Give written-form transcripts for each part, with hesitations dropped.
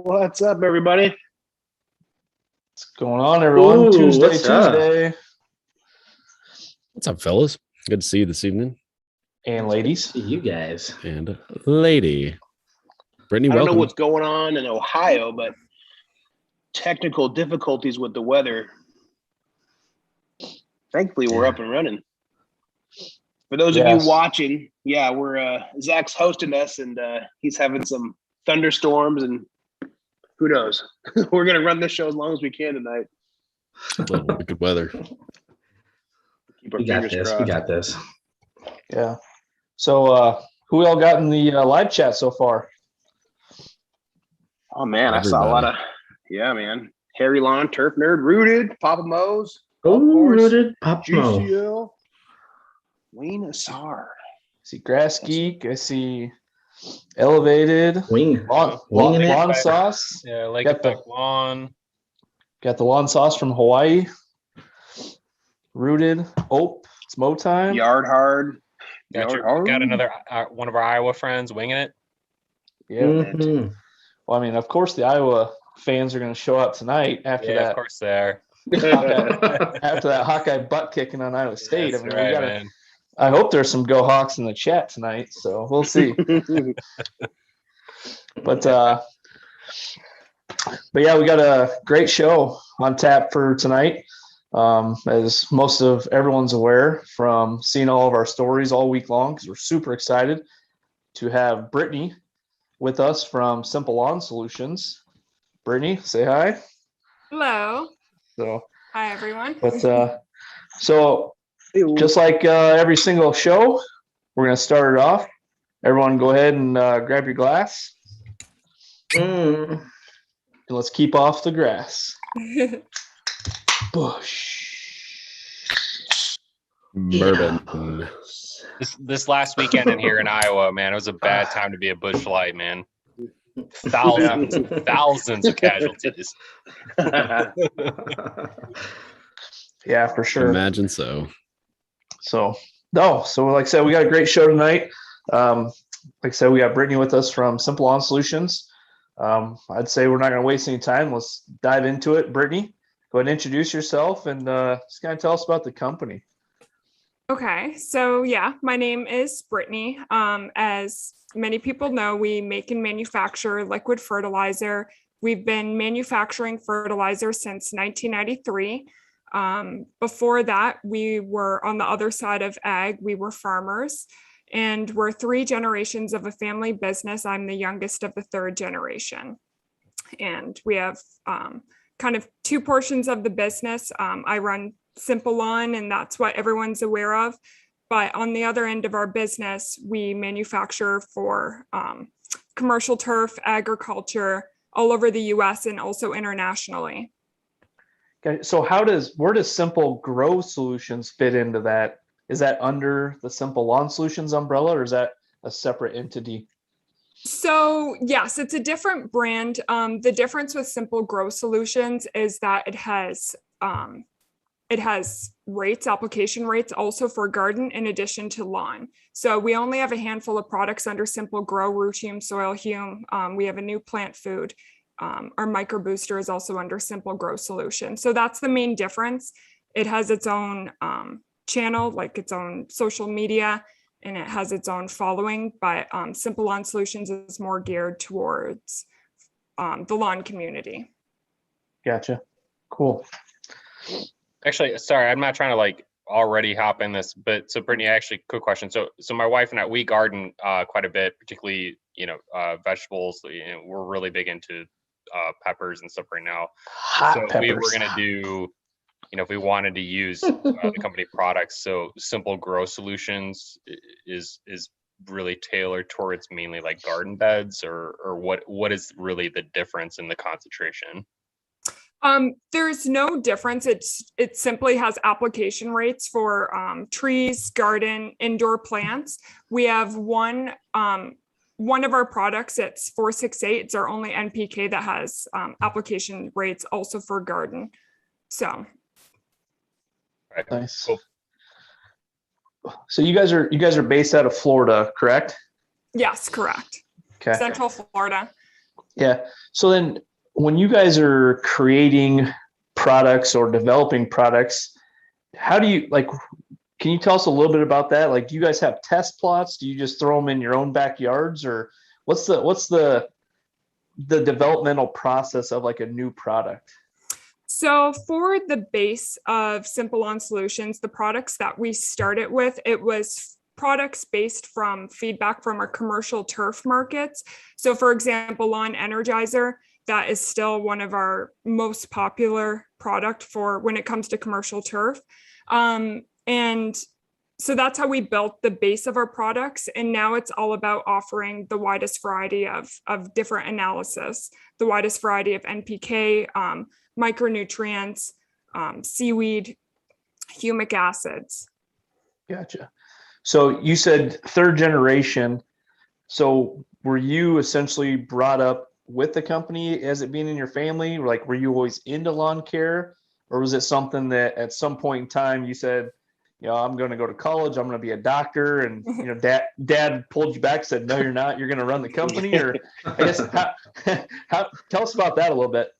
What's up, everybody? What's going on, everyone? Ooh, Tuesday. What's up, fellas? Good to see you this evening. And ladies. See you guys. And lady. Brittany, I don't know welcome. what's going on in Ohio, but technical difficulties with the weather. Thankfully, we're up and running. For those of you watching, we're Zach's hosting us, and he's having some thunderstorms, and who knows? We're gonna run this show as long as we can tonight. Good weather. Keep our We got fingers this. crossed. We got this. Yeah. So, who all got in the live chat so far? Oh man, I saw a lot of man. Harry Lawn, Turf Nerd, Rooted, Papa Mo's, Rooted, Papa Mo. GCL, Wayne Assar. I see Grass Geek. I see Elevated. Winging Lawn it. Sauce. Yeah, Lake Effect Lawn. Got the Lawn Sauce from Hawaii. Rooted. Oh, it's Mo time. Yard Hard. Got another one of our Iowa friends winging it. Yeah. Mm-hmm. Well, I mean, of course, the Iowa fans are going to show up tonight after that. Of course they are. After that Hawkeye butt kicking on Iowa State. That's I mean, right, man. I hope there's some Go Hawks in the chat tonight, so we'll see. But yeah, we got a great show on tap for tonight. As most of everyone's aware from seeing all of our stories all week long, because we're super excited to have Brittany with us from Simple Lawn Solutions. Brittany, say hi. Hello. So, hi, everyone. But so just like every single show, we're going to start it off. Everyone go ahead and grab your glass. And let's keep off the grass. Bush. Bourbon. This last weekend in here in Iowa, man, it was a bad time to be a bush light, man. Thousands of casualties. Yeah, for sure. Imagine so. So like I said, we got a great show tonight. Like I said, we got Brittany with us from Simple Lawn Solutions. I'd say we're not going to waste any time. Let's dive into it. Brittany, go ahead and introduce yourself and just kind of tell us about the company. Okay, so yeah, my name is Brittany. As many people know, we make and manufacture liquid fertilizer. We've been manufacturing fertilizer since 1993. Before that, we were on the other side of ag. We were farmers, and we're 3 generations of a family business. I'm the youngest of the 3rd generation, and we have kind of 2 portions of the business. I run Simple Lawn, and that's what everyone's aware of. But on the other end of our business, we manufacture for commercial turf, agriculture, all over the U.S. and also internationally. Okay, so where does Simple Grow Solutions fit into that? Is that under the Simple Lawn Solutions umbrella, or is that a separate entity? So yes, it's a different brand. The difference with Simple Grow Solutions is that it has application rates also for garden in addition to lawn. So we only have a handful of products under Simple Grow, Root Hume, Soil Hume. We have a new plant food. Our micro booster is also under Simple Grow Solution. So that's the main difference. It has its own channel, like its own social media, and it has its own following, but Simple Lawn Solutions is more geared towards the lawn community. Gotcha. Cool. Actually, sorry, I'm not trying to like already hop in this, but so Brittany, actually, quick question. So my wife and I, we garden quite a bit, particularly, vegetables. We're really big into peppers and stuff right now. Peppers. We were going to do, if we wanted to use the company products, so Simple Grow Solutions is really tailored towards mainly like garden beds, or what is really the difference in the concentration? There's no difference. It simply has application rates for trees, garden, indoor plants. We have one of our products, it's 468. It's our only NPK that has application rates also for garden. So nice. Cool. So you guys are based out of Florida, correct? Yes, correct. Okay. Central Florida. Yeah. So then when you guys are creating products or developing products, how do you can you tell us a little bit about that? Like, do you guys have test plots? Do you just throw them in your own backyards, or what's the developmental process of like a new product? So for the base of Simple Lawn Solutions, the products that we started with, it was products based from feedback from our commercial turf markets. So for example, Lawn Energizer, that is still one of our most popular product for when it comes to commercial turf. And so that's how we built the base of our products. And now it's all about offering the widest variety of different analysis, the widest variety of NPK, micronutrients, seaweed, humic acids. Gotcha. So you said third generation. So were you essentially brought up with the company as it being in your family? Like, were you always into lawn care, or was it something that at some point in time you said, I'm going to go to college, I'm going to be a doctor, and dad pulled you back, said, no, you're not, you're going to run the company? Or I guess how tell us about that a little bit.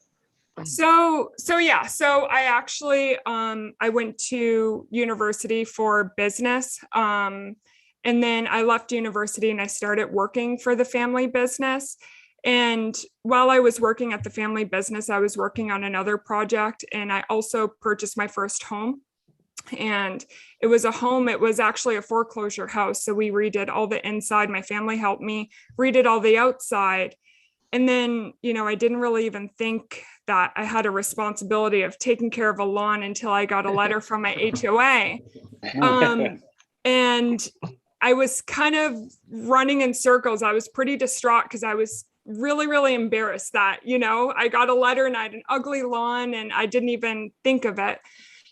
So I actually I went to university for business, and then I left university and I started working for the family business. And while I was working at the family business, I was working on another project, and I also purchased my first home. And it was actually a foreclosure house. So we redid all the inside. My family helped me redid all the outside. And then, I didn't really even think that I had a responsibility of taking care of a lawn until I got a letter from my HOA. And I was kind of running in circles. I was pretty distraught because I was really, really embarrassed that, I got a letter and I had an ugly lawn and I didn't even think of it.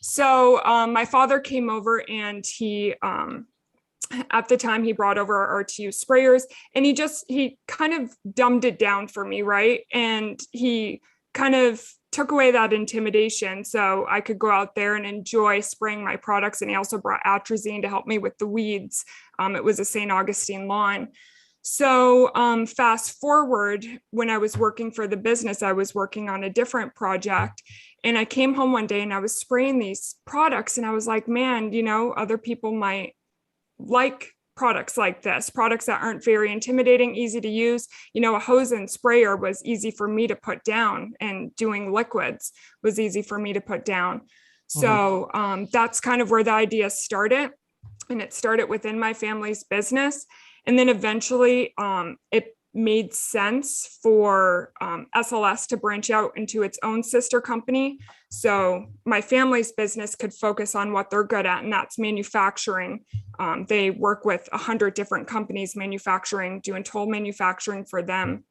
So my father came over, and he, at the time, he brought over our RTU sprayers, and he kind of dumbed it down for me, right? And he kind of took away that intimidation so I could go out there and enjoy spraying my products. And he also brought atrazine to help me with the weeds. It was a St. Augustine lawn. So fast forward, when I was working for the business, I was working on a different project, and I came home one day and I was spraying these products, and I was like, man, other people might like products like this, products that aren't very intimidating, easy to use. A hose and sprayer was easy for me to put down, and doing liquids was easy for me to put down. So that's kind of where the idea started, and it started within my family's business. And then eventually it made sense for SLS to branch out into its own sister company. So my family's business could focus on what they're good at, and that's manufacturing. They work with 100 different companies manufacturing, doing toll manufacturing for them.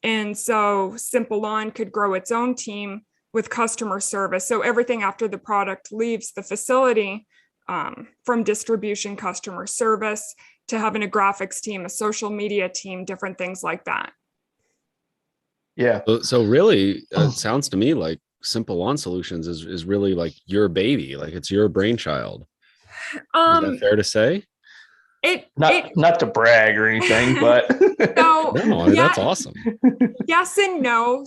And so Simple Lawn could grow its own team with customer service. So everything after the product leaves the facility, from distribution, customer service, to having a graphics team, a social media team, different things like that. Yeah. So really, it sounds to me like Simple Lawn Solutions is really like your baby, like it's your brainchild. Is that fair to say? Not to brag or anything, but so, no, I mean, that's awesome. Yes and no.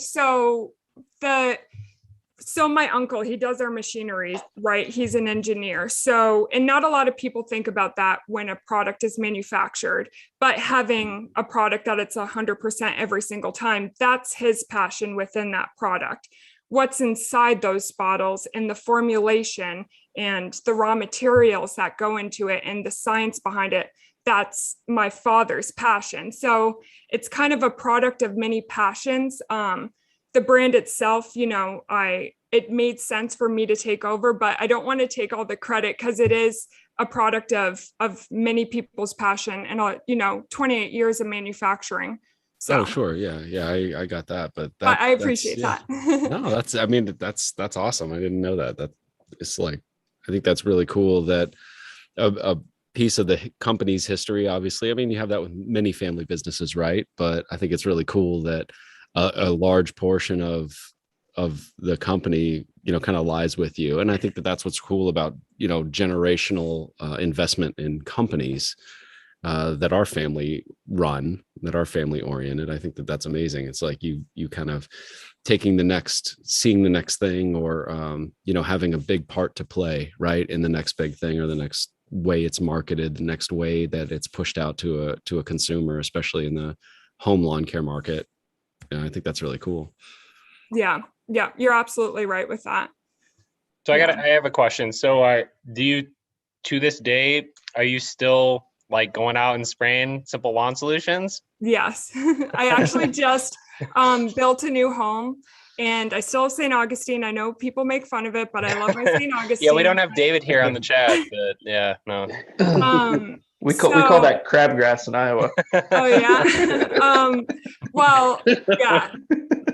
So my uncle, he does our machinery, right? He's an engineer. So, and not a lot of people think about that when a product is manufactured, but having a product that it's 100% every single time, that's his passion within that product. What's inside those bottles and the formulation and the raw materials that go into it and the science behind it, that's my father's passion. So it's kind of a product of many passions. The brand itself, it made sense for me to take over, but I don't want to take all the credit because it is a product of many people's passion and 28 years of manufacturing. So sure. Yeah. I got that, but I appreciate that. No, that's awesome. I didn't know that. That it's like, I think that's really cool that a piece of the company's history, obviously, I mean, you have that with many family businesses, right? But I think it's really cool that a large portion of the company, kind of lies with you. And I think that that's what's cool about, generational investment in companies. that our family run, that are family oriented. I think that that's amazing. It's like you kind of seeing the next thing, or having a big part to play, right, in the next big thing, or the next way it's marketed, the next way that it's pushed out to a consumer, especially in the home lawn care market. And I think that's really cool. Yeah, you're absolutely right with that. So I have a question. So do you, to this day, are you still like going out and spraying Simple Lawn Solutions? Yes. I actually just built a new home, and I still have St. Augustine. I know people make fun of it, but I love my St. Augustine. Yeah, we don't have David here on the chat, but yeah, no. We call that crabgrass in Iowa. Oh yeah. Well, yeah.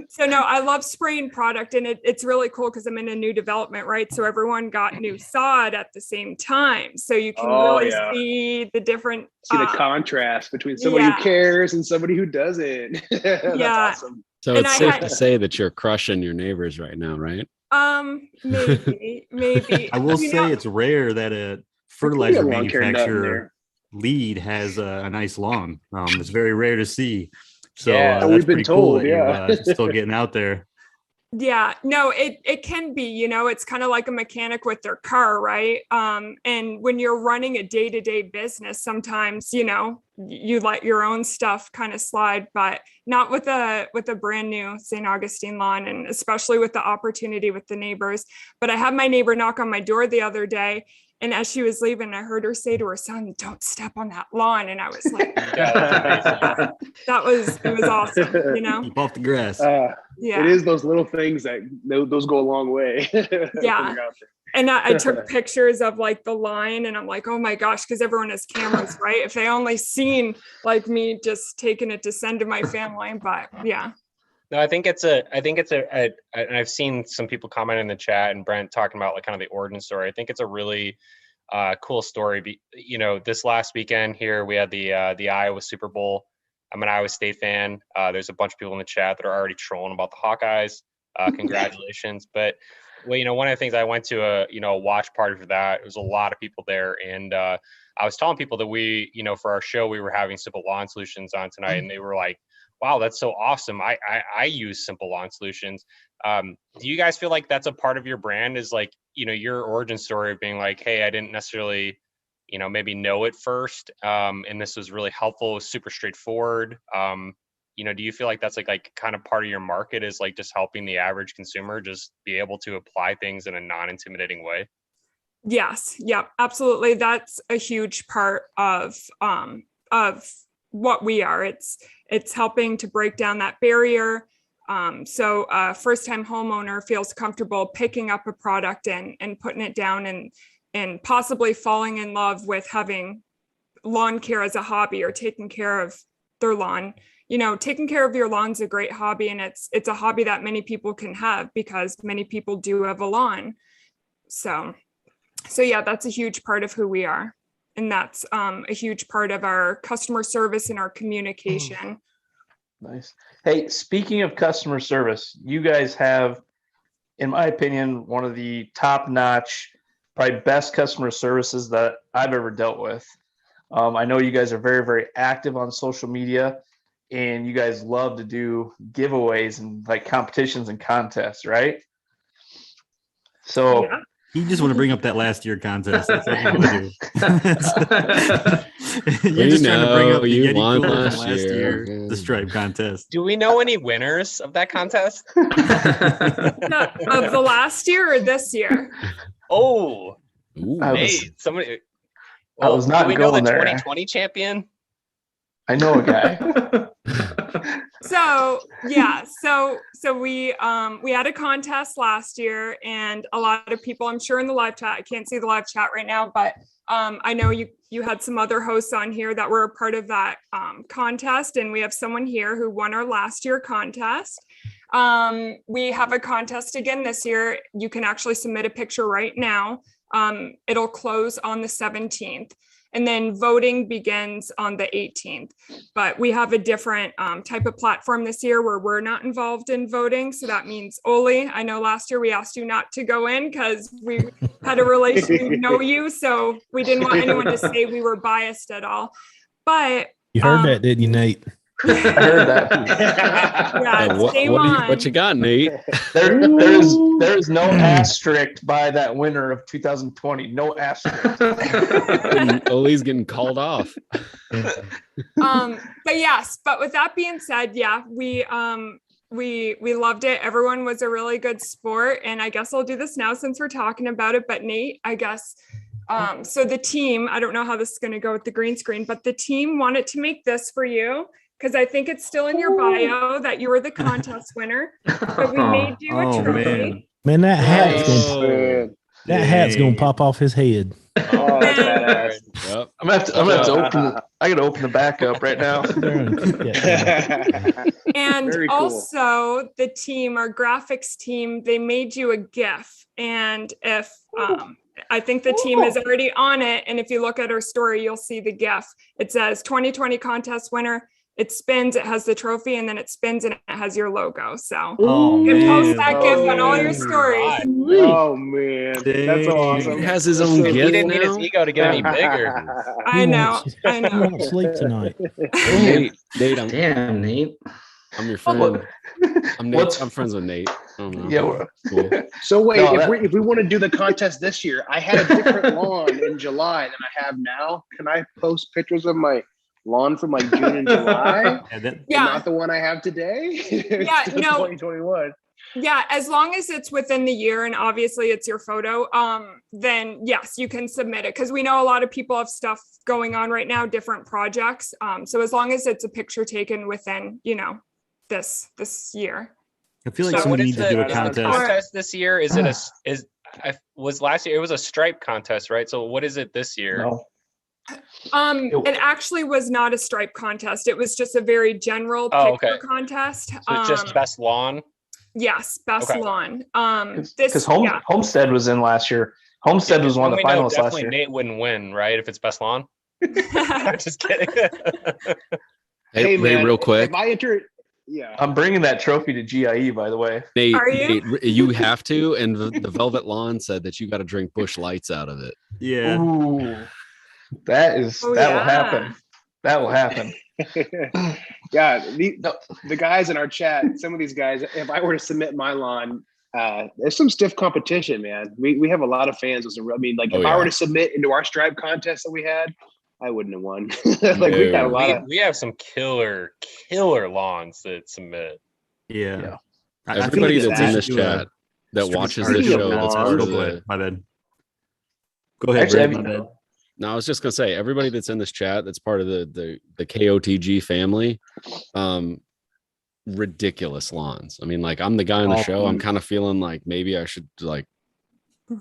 So no, I love spraying product, and it's really cool because I'm in a new development, right? So everyone got new sod at the same time. So you can really see the different the contrast between somebody who cares and somebody who doesn't. That's awesome. So it's safe to say that you're crushing your neighbors right now, right? Maybe. I will say it's rare that a fertilizer manufacturer lead has a nice lawn. It's very rare to see. So that's pretty cool that you're still getting out there. Yeah, no, it can be, it's kind of like a mechanic with their car, right? And when you're running a day-to-day business, sometimes, you let your own stuff kind of slide, but not with a brand new St. Augustine lawn, and especially with the opportunity with the neighbors. But I had my neighbor knock on my door the other day, and as she was leaving, I heard her say to her son, "Don't step on that lawn." And I was like, it was awesome, Keep off the grass. Yeah. It is those little things that those go a long way. Yeah. And I took pictures of like the line, and I'm like, oh my gosh, because everyone has cameras, right? If they only seen like me just taking it to send to my family, but yeah. No, I think it's and I've seen some people comment in the chat and Brent talking about like kind of the origin story. I think it's a really cool story. This last weekend here, we had the Iowa Super Bowl. I'm an Iowa State fan. There's a bunch of people in the chat that are already trolling about the Hawkeyes. Congratulations. But one of the things, I went to a watch party for that. It was a lot of people there. And I was telling people that we, for our show, we were having Simple Lawn Solutions on tonight, and they were like, wow, that's so awesome. I use Simple Lawn Solutions. Do you guys feel like that's a part of your brand, is like, your origin story of being like, hey, I didn't necessarily, maybe know it first. And this was really helpful. It was super straightforward. Do you feel like that's like kind of part of your market, is like just helping the average consumer just be able to apply things in a non-intimidating way? Yes. Yep. Absolutely. That's a huge part of what we are. It's helping to break down that barrier. So a first-time homeowner feels comfortable picking up a product and putting it down and possibly falling in love with having lawn care as a hobby, or taking care of their lawn. Taking care of your lawn's a great hobby, and it's a hobby that many people can have because many people do have a lawn. So yeah, that's a huge part of who we are. And that's a huge part of our customer service and our communication. Nice. Hey, speaking of customer service, you guys have, in my opinion, one of the top-notch, probably best customer services that I've ever dealt with. I know you guys are very, very active on social media, and you guys love to do giveaways and like competitions and contests, right? So. Yeah. You just want to bring up that last year contest. That's what you want to do. You're just trying to bring up the Yeti Cooler last year, the stripe contest. Do we know any winners of that contest? Of the last year or this year? Oh, somebody. Well, I was not do we going know the there. 2020 champion? I know a guy. So we had a contest last year, and a lot of people, I'm sure in the live chat, I can't see the live chat right now, but I know you had some other hosts on here that were a part of that contest, and we have someone here who won our last year contest. We have a contest again this year. You can actually submit a picture right now. It'll close on the 17th. And then voting begins on the 18th. But we have a different type of platform this year where we're not involved in voting. So that means, Olee, I know last year we asked you not to go in because we had a relation, we know you. So we didn't want anyone to say we were biased at all. But you heard that, didn't you, Nate? I heard that. yeah, what you got, Nate? There is no asterisk by that winner of 2020. No asterisk. Olee's getting called off. But with that being said, yeah, we loved it. Everyone was a really good sport, and I guess I'll do this now since we're talking about it. But Nate, I guess. So the team, I don't know how this is going to go with the green screen, but the team wanted to make this for you. Because I think it's still in your bio that you were the contest winner. But we made you a trophy. Man, that hat's gonna pop off his head. Oh, that's badass. Yep. I'm gonna have to open. I gotta open the back up right now. And Very cool. also the team, our graphics team, they made you a GIF. And if I think the team is already on it, and if you look at our story, you'll see the GIF. It says 2020 contest winner. It spins, it has the trophy, and then it spins and it has your logo. So you can post that GIF on all your stories. Oh man, that's awesome. He has his own He gift didn't need his now. ego to get any bigger. I know. He won't sleep tonight. Nate, Damn, Nate. I'm your friend. I'm Nate. I'm friends with Nate. Yeah. Cool. So wait, if we want to do the contest this year, I had a different lawn in July than I have now. Can I post pictures of my lawn from like June and July? Yeah. Not the one I have today? Yeah, no. 2021. Yeah, as long as it's within the year and obviously it's your photo, then yes, you can submit it, because we know a lot of people have stuff going on right now, different projects. So as long as it's a picture taken within, this year. I feel like someone needs to do a contest this year. Is it was last year? It was a stripe contest, right? So what is it this year? No. It actually was not a stripe contest. It was just a very general picture contest. So it's just best lawn. Yes, best lawn. Because Homestead was in last year. Homestead was one of the finalists last year. Nate wouldn't win, right? If it's best lawn. I'm just kidding. Hey, man, real quick. If I enter, yeah, I'm bringing that trophy to GIE, by the way. Nate, Are you? Nate, you have to. And the Velvet Lawn said that you got to drink Busch Lights out of it. Yeah. Ooh, that will happen. That will happen. Yeah, the guys in our chat, some of these guys, if I were to submit my lawn, there's some stiff competition, man. We have a lot of fans. If I were to submit into our stripe contest that we had, I wouldn't have won. We got a lot we have some killer lawns that submit. Yeah. Everybody that's in this chat that watches this show, that's part of the... My bad. Go ahead, Brad. No, I was just gonna say, everybody that's in this chat that's part of the KOTG family, ridiculous lawns. I mean, like, I'm the guy on the show. I'm kind of feeling like maybe I should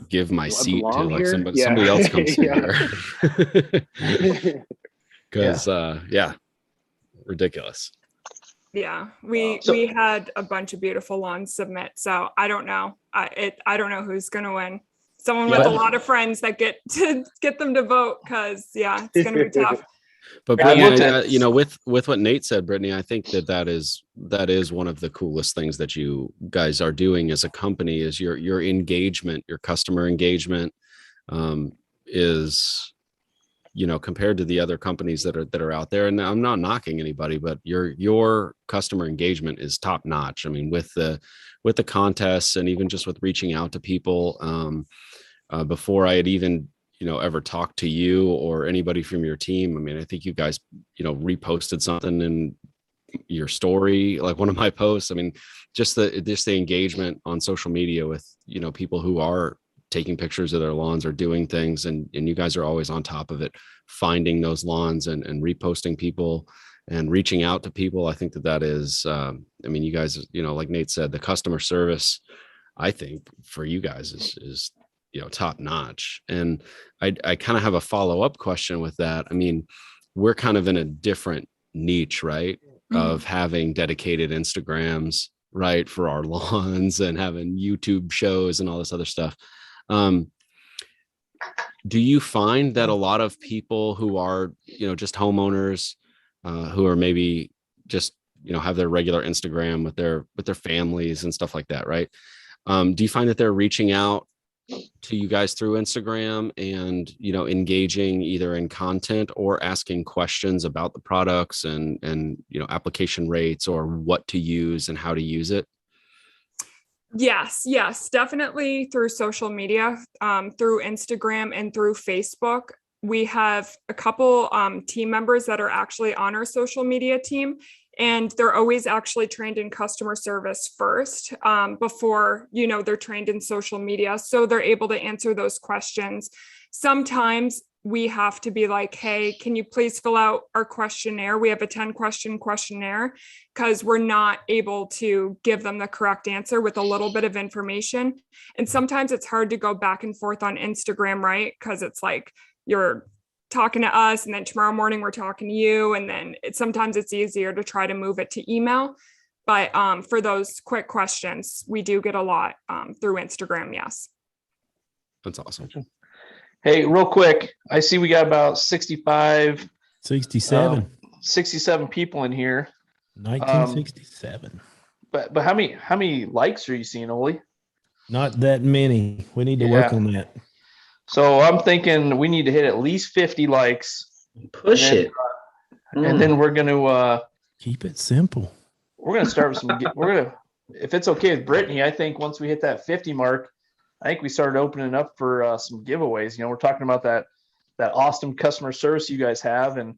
give my seat to like somebody else comes here. Because ridiculous. Yeah, we had a bunch of beautiful lawns submit. So I don't know. I don't know who's gonna win. Someone with a lot of friends that get them to vote, because it's gonna be tough. But Brittany, with what Nate said, Brittany, I think that is one of the coolest things that you guys are doing as a company is your engagement, your customer engagement is, compared to the other companies that are out there. And I'm not knocking anybody, but your customer engagement is top notch. I mean, with the contests and even just with reaching out to people before I had even ever talked to you or anybody from your team. I mean, I think you guys, reposted something in your story, like one of my posts. I mean, just the engagement on social media with, people who are taking pictures of their lawns or doing things. And you guys are always on top of it, finding those lawns and reposting people and reaching out to people. I think that is, you guys, like Nate said, the customer service, I think for you guys is top notch. And I kind of have a follow-up question with that. I mean, we're kind of in a different niche, right? Mm-hmm. Of having dedicated Instagrams, right, for our lawns and having YouTube shows and all this other stuff. Do you find that a lot of people who are, just homeowners, who are maybe just, have their regular Instagram with their families and stuff like that, right? Do you find that they're reaching out to you guys through Instagram and, engaging either in content or asking questions about the products and, application rates or what to use and how to use it? Yes, definitely through social media, through Instagram and through Facebook. We have a couple team members that are actually on our social media team, and they're always actually trained in customer service first before, they're trained in social media. So they're able to answer those questions. Sometimes we have to be like, hey, can you please fill out our questionnaire? We have a 10-question questionnaire because we're not able to give them the correct answer with a little bit of information. And sometimes it's hard to go back and forth on Instagram, right? Because it's like you're talking to us and then tomorrow morning we're talking to you. And then sometimes it's easier to try to move it to email. But for those quick questions, we do get a lot through Instagram. Yes. That's awesome. Hey, real quick, I see we got about 67 people in here. 1967. But how many likes are you seeing, Olee? Not that many. We need to work on that. So I'm thinking we need to hit at least 50 likes. Push it. And then we're going to keep it simple. We're going to start with if it's okay with Brittany, I think once we hit that 50 mark, I think we started opening up for some giveaways. We're talking about that awesome customer service you guys have, and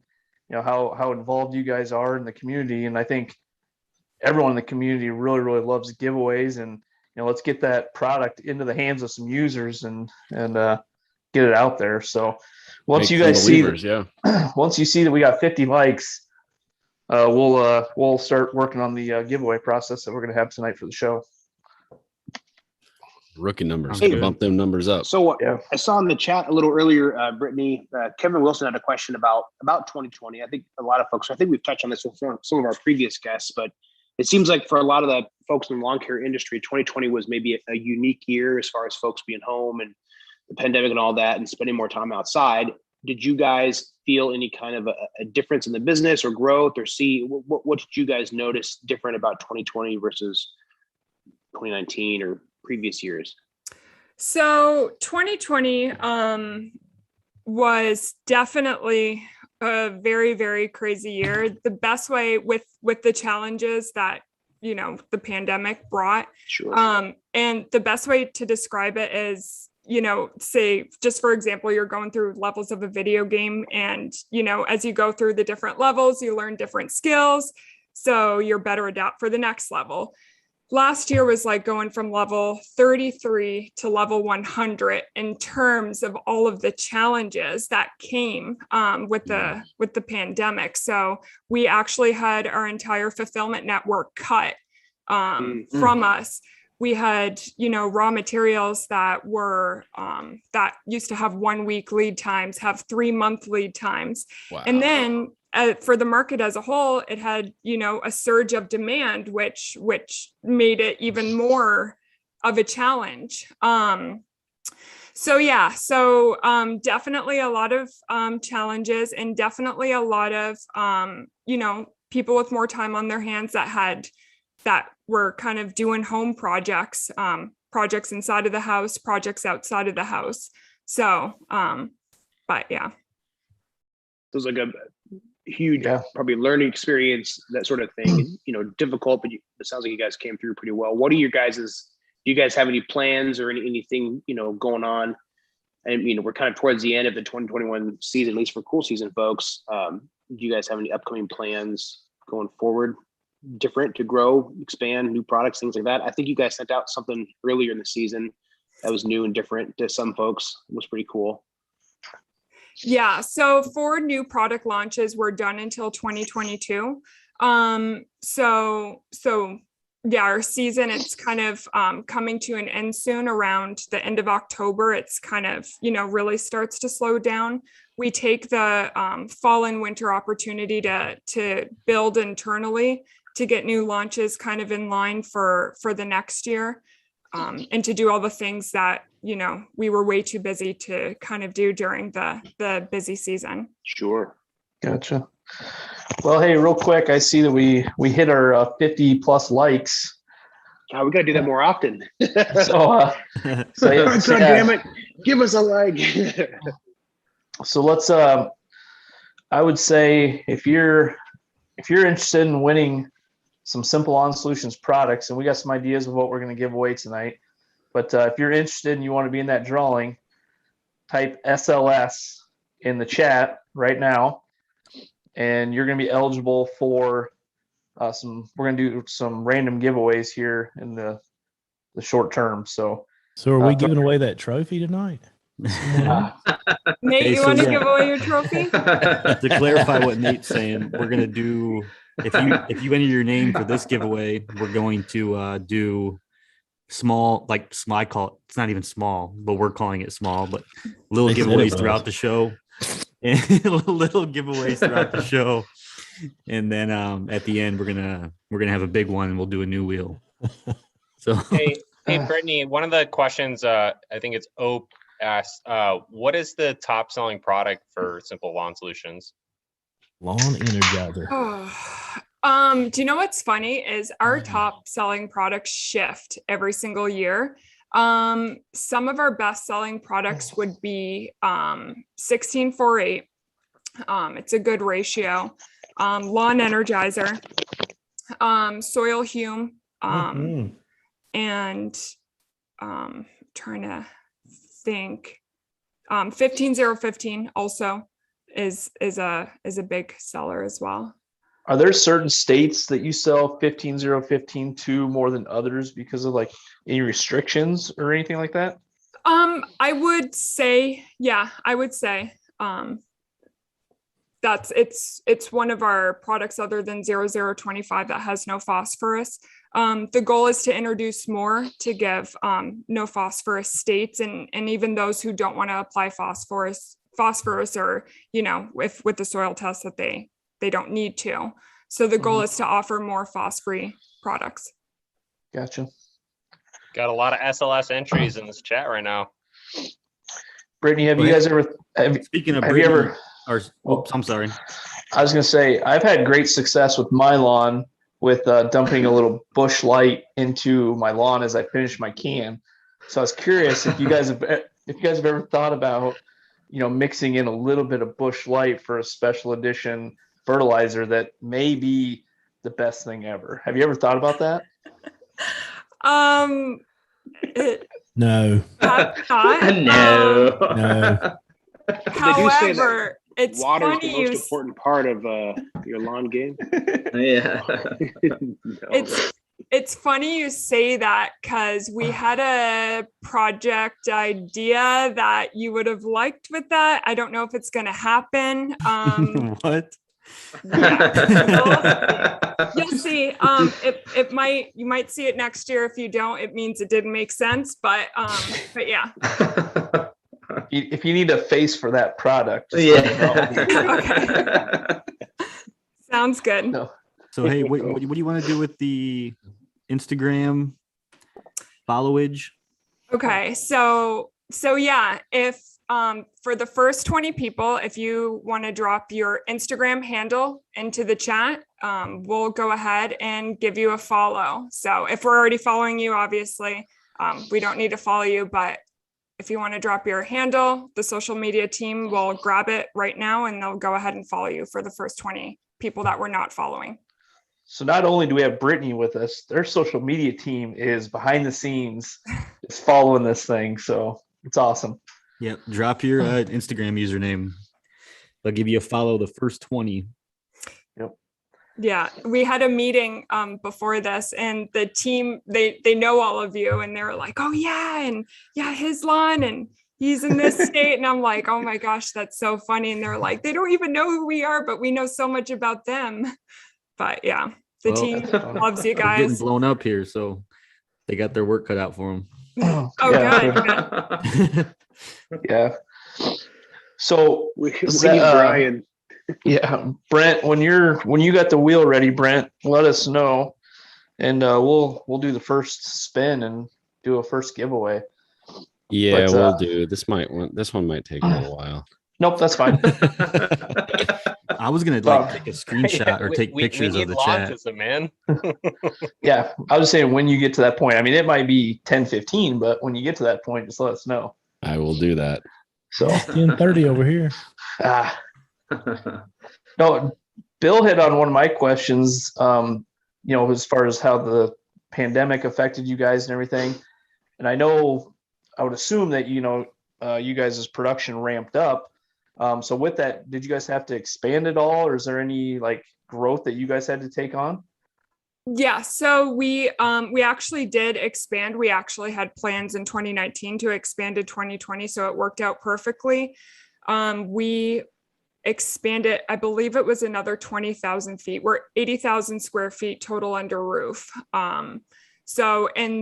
how involved you guys are in the community. And I think everyone in the community really, really loves giveaways. And let's get that product into the hands of some users and get it out there. So once you guys see, once you see that we got 50 likes, we'll start working on the giveaway process that we're going to have tonight for the show. Rookie numbers. Hey, bump them numbers up. So I saw in the chat a little earlier, Brittany, Kevin Wilson had a question about 2020. I think a lot of folks, I think we've touched on this with some of our previous guests, but it seems like for a lot of the folks in the lawn care industry, 2020 was maybe a unique year as far as folks being home and the pandemic and all that and spending more time outside. Did you guys feel any kind of a difference in the business or growth, or see what did you guys notice different about 2020 versus 2019 or previous years? So 2020 was definitely a very, very crazy year. The best way with the challenges that the pandemic brought. Sure. And the best way to describe it is, say, just for example, you're going through levels of a video game, and as you go through the different levels, you learn different skills, so you're better adapt for the next level. Last year was like going from level 33 to level 100 in terms of all of the challenges that came with the pandemic. So we actually had our entire fulfillment network cut from us. We had, raw materials that were that used to have 1 week lead times, have 3-month lead times. Wow. And then for the market as a whole, it had, a surge of demand, which made it even more of a challenge. So definitely a lot of challenges, and definitely a lot of, people with more time on their hands that were kind of doing home projects, projects inside of the house, projects outside of the house. So, but yeah. It was like a huge, probably learning experience, that sort of thing. Difficult, but it sounds like you guys came through pretty well. What are your guys's? Do you guys have any plans or anything going on? And we're kind of towards the end of the 2021 season, at least for cool season folks. Do you guys have any upcoming plans going forward, different to grow, expand, new products, things like that? I think you guys sent out something earlier in the season that was new and different to some folks. It was pretty cool. Yeah. So for new product launches, we're done until 2022. Our season, it's kind of coming to an end soon. Around the end of October, it's kind of, really starts to slow down. We take the fall and winter opportunity to build internally to get new launches kind of in line for the next year, and to do all the things that we were way too busy to kind of do during the busy season. Sure. Gotcha. Well, hey, real quick, I see that we hit our 50 plus likes. God, we gotta do that more often. So yeah, damn it, give us a like. So let's. I would say if you're interested in winning some Simple Lawn Solutions products, and we got some ideas of what we're going to give away tonight. But if you're interested and you want to be in that drawing, type SLS in the chat right now, and you're going to be eligible for we're going to do some random giveaways here in the short term. So are we giving away that trophy tonight? Nate, you want to give away your trophy? To clarify what Nate's saying, we're going to do, if you enter your name for this giveaway, we're going to do small, I call it, it's not even small, but we're calling it small, but little giveaways throughout the show. And little giveaways throughout the show. And then at the end, we're gonna have a big one, and we'll do a new wheel. So hey, Brittany, one of the questions I think it's Ope asked, what is the top selling product for Simple Lawn Solutions? Lawn Energizer. Do you know what's funny is our top selling products shift every single year. Some of our best selling products would be 1648. It's a good ratio. Lawn Energizer, Soil Hume, and trying to think, 15015 also is a big seller as well. Are there certain states that you sell 15015 to more than others because of like any restrictions or anything like that? I would say that's it's one of our products other than 0025 that has no phosphorus. The goal is to introduce more to give no phosphorus states and even those who don't want to apply phosphorus or, if with the soil test that they don't need to. So the goal is to offer more phosphorus products. Gotcha. Got a lot of SLS entries in this chat right now. Brittany, have you guys ever? Speaking of, have Brittany, you ever? Oops, I'm sorry. I was going to say I've had great success with my lawn with dumping a little bush light into my lawn as I finish my can. So I was curious if you guys have ever thought about, mixing in a little bit of bush light for a special edition fertilizer that may be the best thing ever. Have you ever thought about that? No. No. However, it's water is funny the most important part of your lawn game. Yeah. No. It's funny you say that because we had a project idea that you would have liked with that. I don't know if it's going to happen. What? Yeah. You'll see. You might see it next year. If you don't, it means it didn't make sense. But yeah. If you need a face for that product, Okay. Sounds good. No. So hey, what do you want to do with the Instagram followage? Okay, so yeah, if for the first 20 people, if you want to drop your Instagram handle into the chat, we'll go ahead and give you a follow. So if we're already following you, obviously, we don't need to follow you, but if you want to drop your handle, the social media team will grab it right now and they'll go ahead and follow you for the first 20 people that we're not following. So not only do we have Brittany with us, their social media team is behind the scenes, is following this thing. So it's awesome. Yep. Drop your Instagram username. They'll give you a follow the first 20. Yep. Yeah, we had a meeting before this, and the team they know all of you, and they're like, "Oh yeah, and yeah, his lawn, and he's in this state," and I'm like, "Oh my gosh, that's so funny!" And they're like, "They don't even know who we are, but we know so much about them." But yeah, the team loves you guys. They're getting blown up here, so they got their work cut out for them. Oh, yeah. good. Yeah. So we need Brian. Yeah, Brent, when you got the wheel ready, Brent, let us know, and we'll do the first spin and do a first giveaway. Yeah, we'll do. This one might take a little while. Nope, that's fine. I was gonna take a screenshot or take pictures we of the need chat. Lawntism, man. Yeah, I was saying when you get to that point. I mean, it might be 10:15, but when you get to that point, just let us know. I will do that. So 10:30 over here. No, Bill hit on one of my questions. As far as how the pandemic affected you guys and everything, and I would assume that you guys' production ramped up. So with that, did you guys have to expand at all, or is there any like growth that you guys had to take on? Yeah, so we actually did expand. We actually had plans in 2019 to expand in 2020, so it worked out perfectly. We expanded, I believe it was another 20,000 feet. We're 80,000 square feet total under roof. And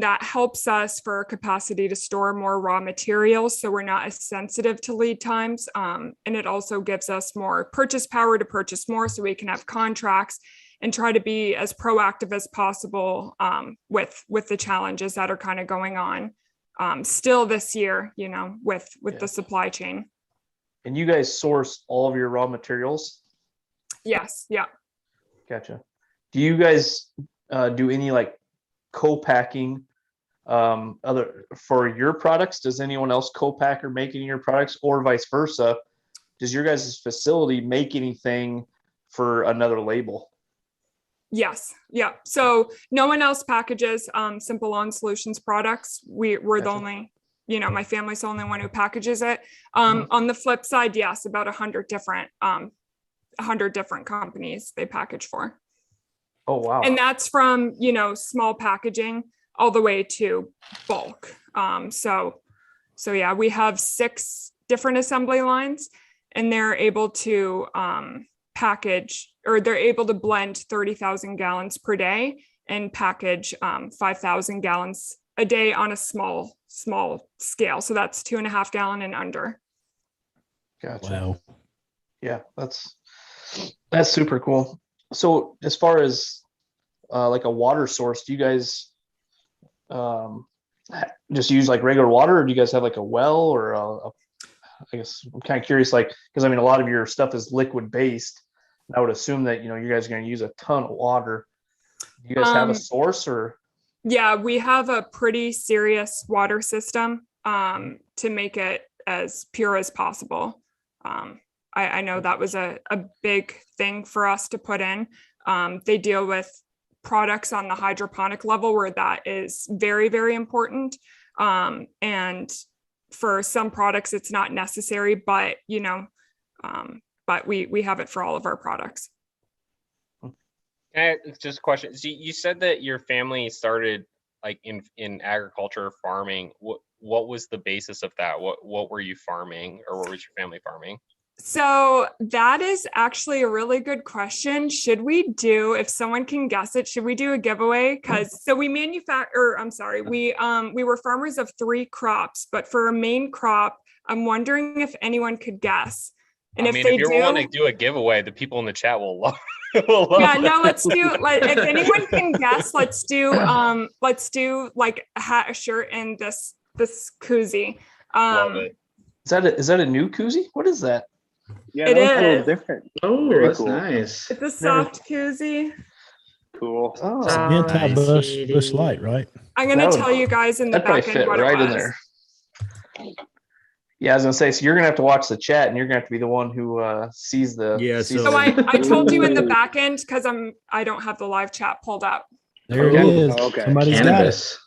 that helps us for capacity to store more raw materials, so we're not as sensitive to lead times. And it also gives us more purchase power to purchase more, so we can have contracts and try to be as proactive as possible with the challenges that are kind of going on still this year, with the supply chain. And you guys source all of your raw materials? Yes. Yeah. Gotcha. Do you guys do any like co-packing for your products? Does anyone else co-pack or make any of your products, or vice versa? Does your guys' facility make anything for another label? Yes. Yeah. So no one else packages Simple Lawn Solutions products. We're Gotcha. the only, my family's the only one who packages it. On the flip side, yes, about 100 different companies they package for. Oh, wow. And that's from, small packaging all the way to bulk. So yeah, we have 6 different assembly lines, and they're able to they're able to blend 30,000 gallons per day and package 5,000 gallons a day on a small scale. So that's 2.5 gallon and under. Gotcha. Wow. Yeah, that's super cool. So as far as like a water source, do you guys just use like regular water, or do you guys have like a well, or I guess I'm kind of curious, like, because I mean, a lot of your stuff is liquid based. I would assume that, you guys are going to use a ton of water. Do you guys have a source, or? Yeah, we have a pretty serious water system to make it as pure as possible. I know that was a big thing for us to put in. They deal with products on the hydroponic level where that is very, very important. And for some products, it's not necessary, but, but we have it for all of our products. Just a question. So you said that your family started like in agriculture, farming. What was the basis of that? What were you farming, or what was your family farming? So that is actually a really good question. If someone can guess it, should we do a giveaway? We were farmers of 3 crops, but for a main crop, I'm wondering if anyone could guess. And if you're willing to do a giveaway, the people in the chat will love. Let's do if anyone can guess, let's do like a hat, a shirt, and this koozie. Love it. Is that a new koozie? What is that? Yeah, it is a little different. Oh, Very that's cool. nice. It's a soft koozie. Cool. Oh, It's an anti-bush light, right? I'm gonna tell you guys in the back end what right it in there. Yeah, I was gonna say, so you're gonna have to watch the chat, and you're gonna have to be the one who sees the. Yeah. So I told you in the back end because I don't have the live chat pulled up. There it is. Okay. Somebody's got it.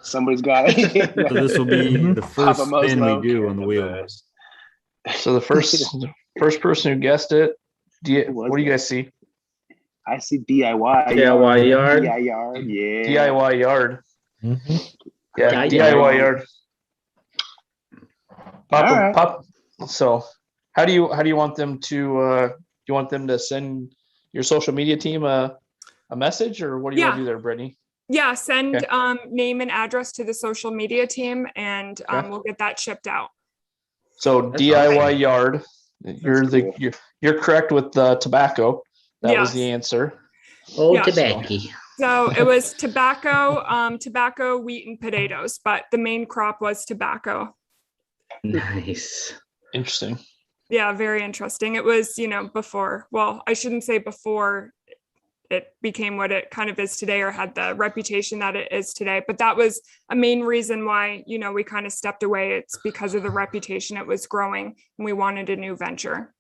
Somebody's got it. So this will be the first spin we do on the wheel. So the first person who guessed it, what do you guys see? I see DIY. DIY yard. DIY yard. Yeah. DIY yard. Mm-hmm. Yeah, DIY yard. Pop. So, how do you want them to? Do you want them to send your social media team a message, or what do you want to do there, Brittany? Yeah, send name and address to the social media team, and we'll get that shipped out. So that's DIY awesome. Yard. You're correct with the tobacco. That was the answer. Tobacco. So it was tobacco, wheat, and potatoes, but the main crop was tobacco. Nice. Interesting. Yeah, very interesting. It was, before, well, I shouldn't say before it became what it kind of is today or had the reputation that it is today. But that was a main reason why, we kind of stepped away. It's because of the reputation it was growing and we wanted a new venture.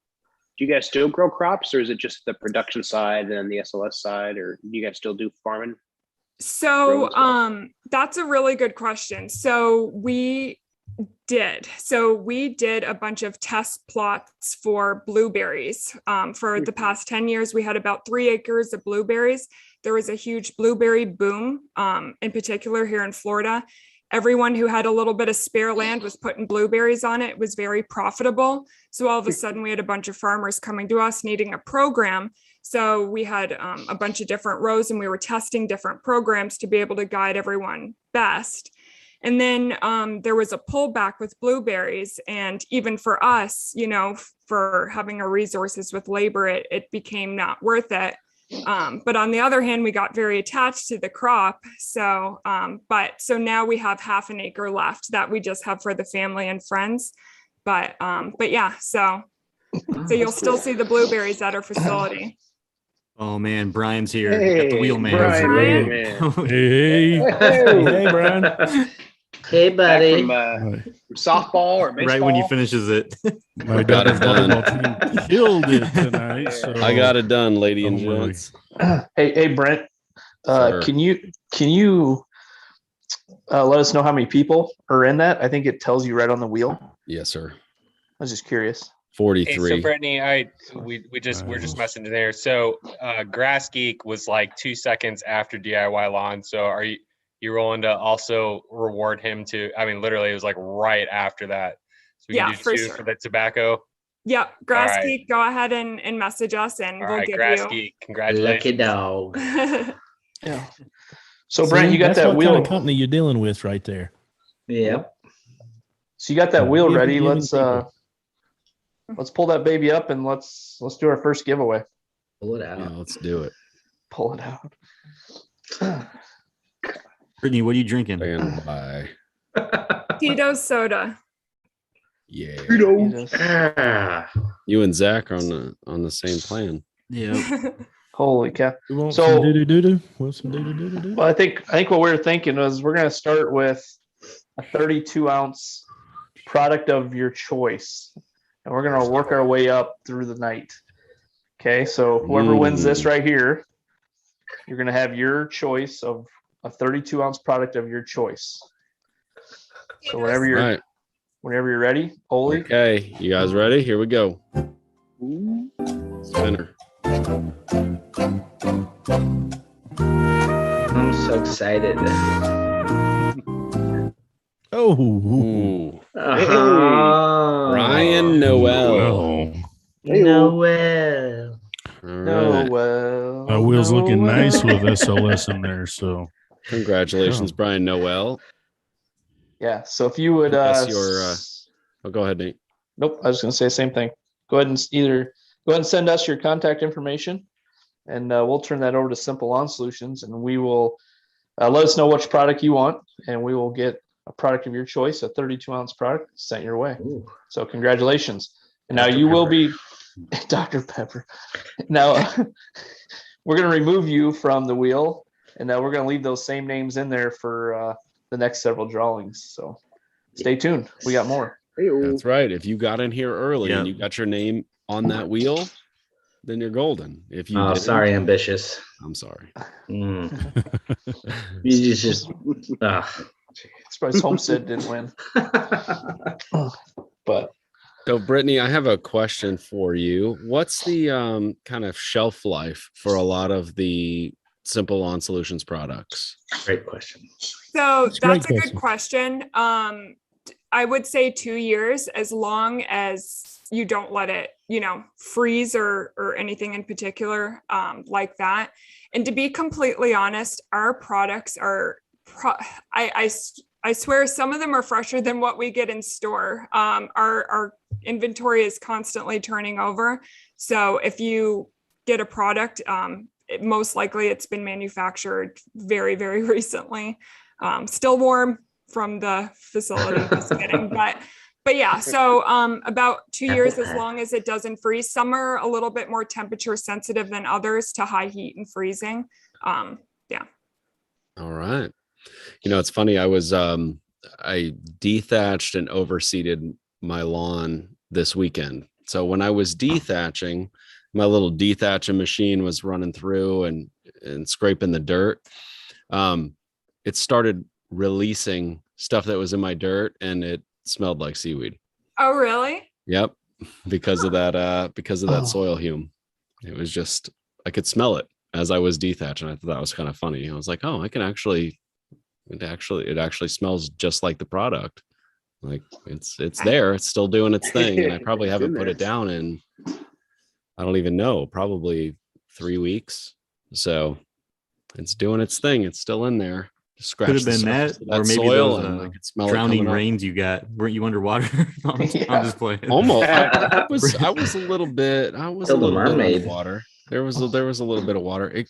Do you guys still grow crops, or is it just the production side and the SLS side, or do you guys still do farming? So that's a really good question. So we did a bunch of test plots for blueberries. For the past 10 years, we had about 3 acres of blueberries. There was a huge blueberry boom, in particular here in Florida. Everyone who had a little bit of spare land was putting blueberries on it. It was very profitable. So all of a sudden we had a bunch of farmers coming to us needing a program. So we had a bunch of different rows and we were testing different programs to be able to guide everyone best. And then there was a pullback with blueberries. And even for us, for having our resources with labor, it became not worth it. But on the other hand, we got very attached to the crop. So now we have half an acre left that we just have for the family and friends. But yeah, so you'll still see the blueberries at our facility. Oh man, Brian's here. Hey, Got the wheelman. Brian. Hey, Brian. Hey, buddy. Back from softball or baseball. Right when he finishes it. My daughter's volleyball team killed it tonight. So I got it done, lady and gents. Hey, Brent. Can you let us know how many people are in that? I think it tells you right on the wheel. Yes, sir. I was just curious. 43. Hey, so Brittany, we're just messing there. So Grass Geek was like 2 seconds after DIY Lawn. So are you rolling to also reward him to? I mean, literally, it was like right after that. So we can do 2 for the tobacco. Yep, Grass Geek, go ahead and message us, and we'll give Grass you. Geek, congratulations. Lucky dog. Yeah. So Brent, you got that what wheel. kind of company you're dealing with right there. Yep. So you got that wheel ready. Let's people. let's pull that baby up and let's do our first giveaway. Pull it out. Yeah, let's do it. Pull it out. Brittany, what are you drinking? Stand by. Tito's soda. Yeah. Ah. You and Zach are on the same plan. Yeah. Holy cow! We want So- some doo-doo-doo-doo? Want some doo-doo-doo-doo? Well, I think what we were thinking was we're going to start with a 32-ounce product of your choice, and we're going to work our way up through the night. Okay, so whoever wins this right here, you're going to have your choice of a 32-ounce product of your choice. So whenever you're ready, Olee. Okay, you guys ready? Here we go. Spinner. I'm so excited. Oh, Ooh. Ryan Ryan Noel. well, Noel. All No, right. well, my wheel's no, looking well. nice with SLS in there. So Congratulations, Brian Noel. Yeah. So if you would, That's your, Oh, go ahead, Nate. nope, I was going to say the same thing. Go ahead and send us your contact information, and we'll turn that over to Simple Lawn Solutions, and we will let us know which product you want, and we will get a product of your choice, a 32-ounce product sent your way. Ooh. So congratulations. And now Dr. you will Pepper. be Dr. Pepper. Now we're going to remove you from the wheel, and we're going to leave those same names in there for the next several drawings. So stay tuned. We got more. That's right. If you got in here early and Yeah. you got your name on that wheel, then you're golden. If you Oh, didn't, sorry, ambitious. I'm sorry. Mm. You just. Surprised Homestead didn't win. But So, Brittany, I have a question for you. What's the kind of shelf life for a lot of the Simple Lawn Solutions products? Great question. So That's a great that's a good question. I would say 2 years, as long as you don't let it, freeze or anything in particular like that. And to be completely honest, our products are, I swear some of them are fresher than what we get in store. Our inventory is constantly turning over. So if you get a product, most likely it's been manufactured very, very recently. Still warm from the facility, just kidding. but yeah, so about 2 years, as Apple long as it doesn't freeze. Some are a little bit more temperature sensitive than others to high heat and freezing. Yeah. All right. You know, it's funny. I dethatched and overseeded my lawn this weekend. So when I was dethatching, my little dethatching machine was running through and scraping the dirt. It started releasing stuff that was in my dirt, and it smelled like seaweed. Oh, really? Yep. Because of that soil hume. It was just, I could smell it as I was dethatching. I thought that was kind of funny. I was like, oh, it actually smells just like the product. Like it's there, it's still doing its thing. And I probably haven't put it down in, I don't even know, probably 3 weeks. So it's doing its thing. It's still in there. Scratch Could have been that, or maybe soil, those and I could smell drowning it rains you got. Weren't you underwater? I'm just playing. Almost. I was a little bit. I was a Killed a little bit mermaid. underwater. There was a little bit of water.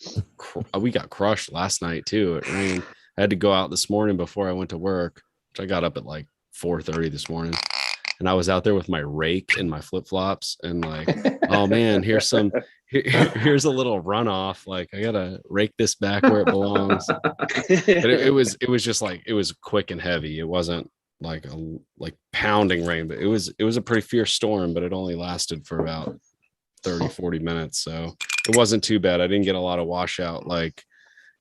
We got crushed last night too. It rained. I had to go out this morning before I went to work, which I got up at like 4:30 this morning. And I was out there with my rake and my flip-flops and like, oh man, here's a little runoff. Like I gotta rake this back where it belongs. But it was just like, it was quick and heavy. It wasn't like pounding rain, but it was a pretty fierce storm, but it only lasted for about 30-40 minutes. So it wasn't too bad. I didn't get a lot of washout like,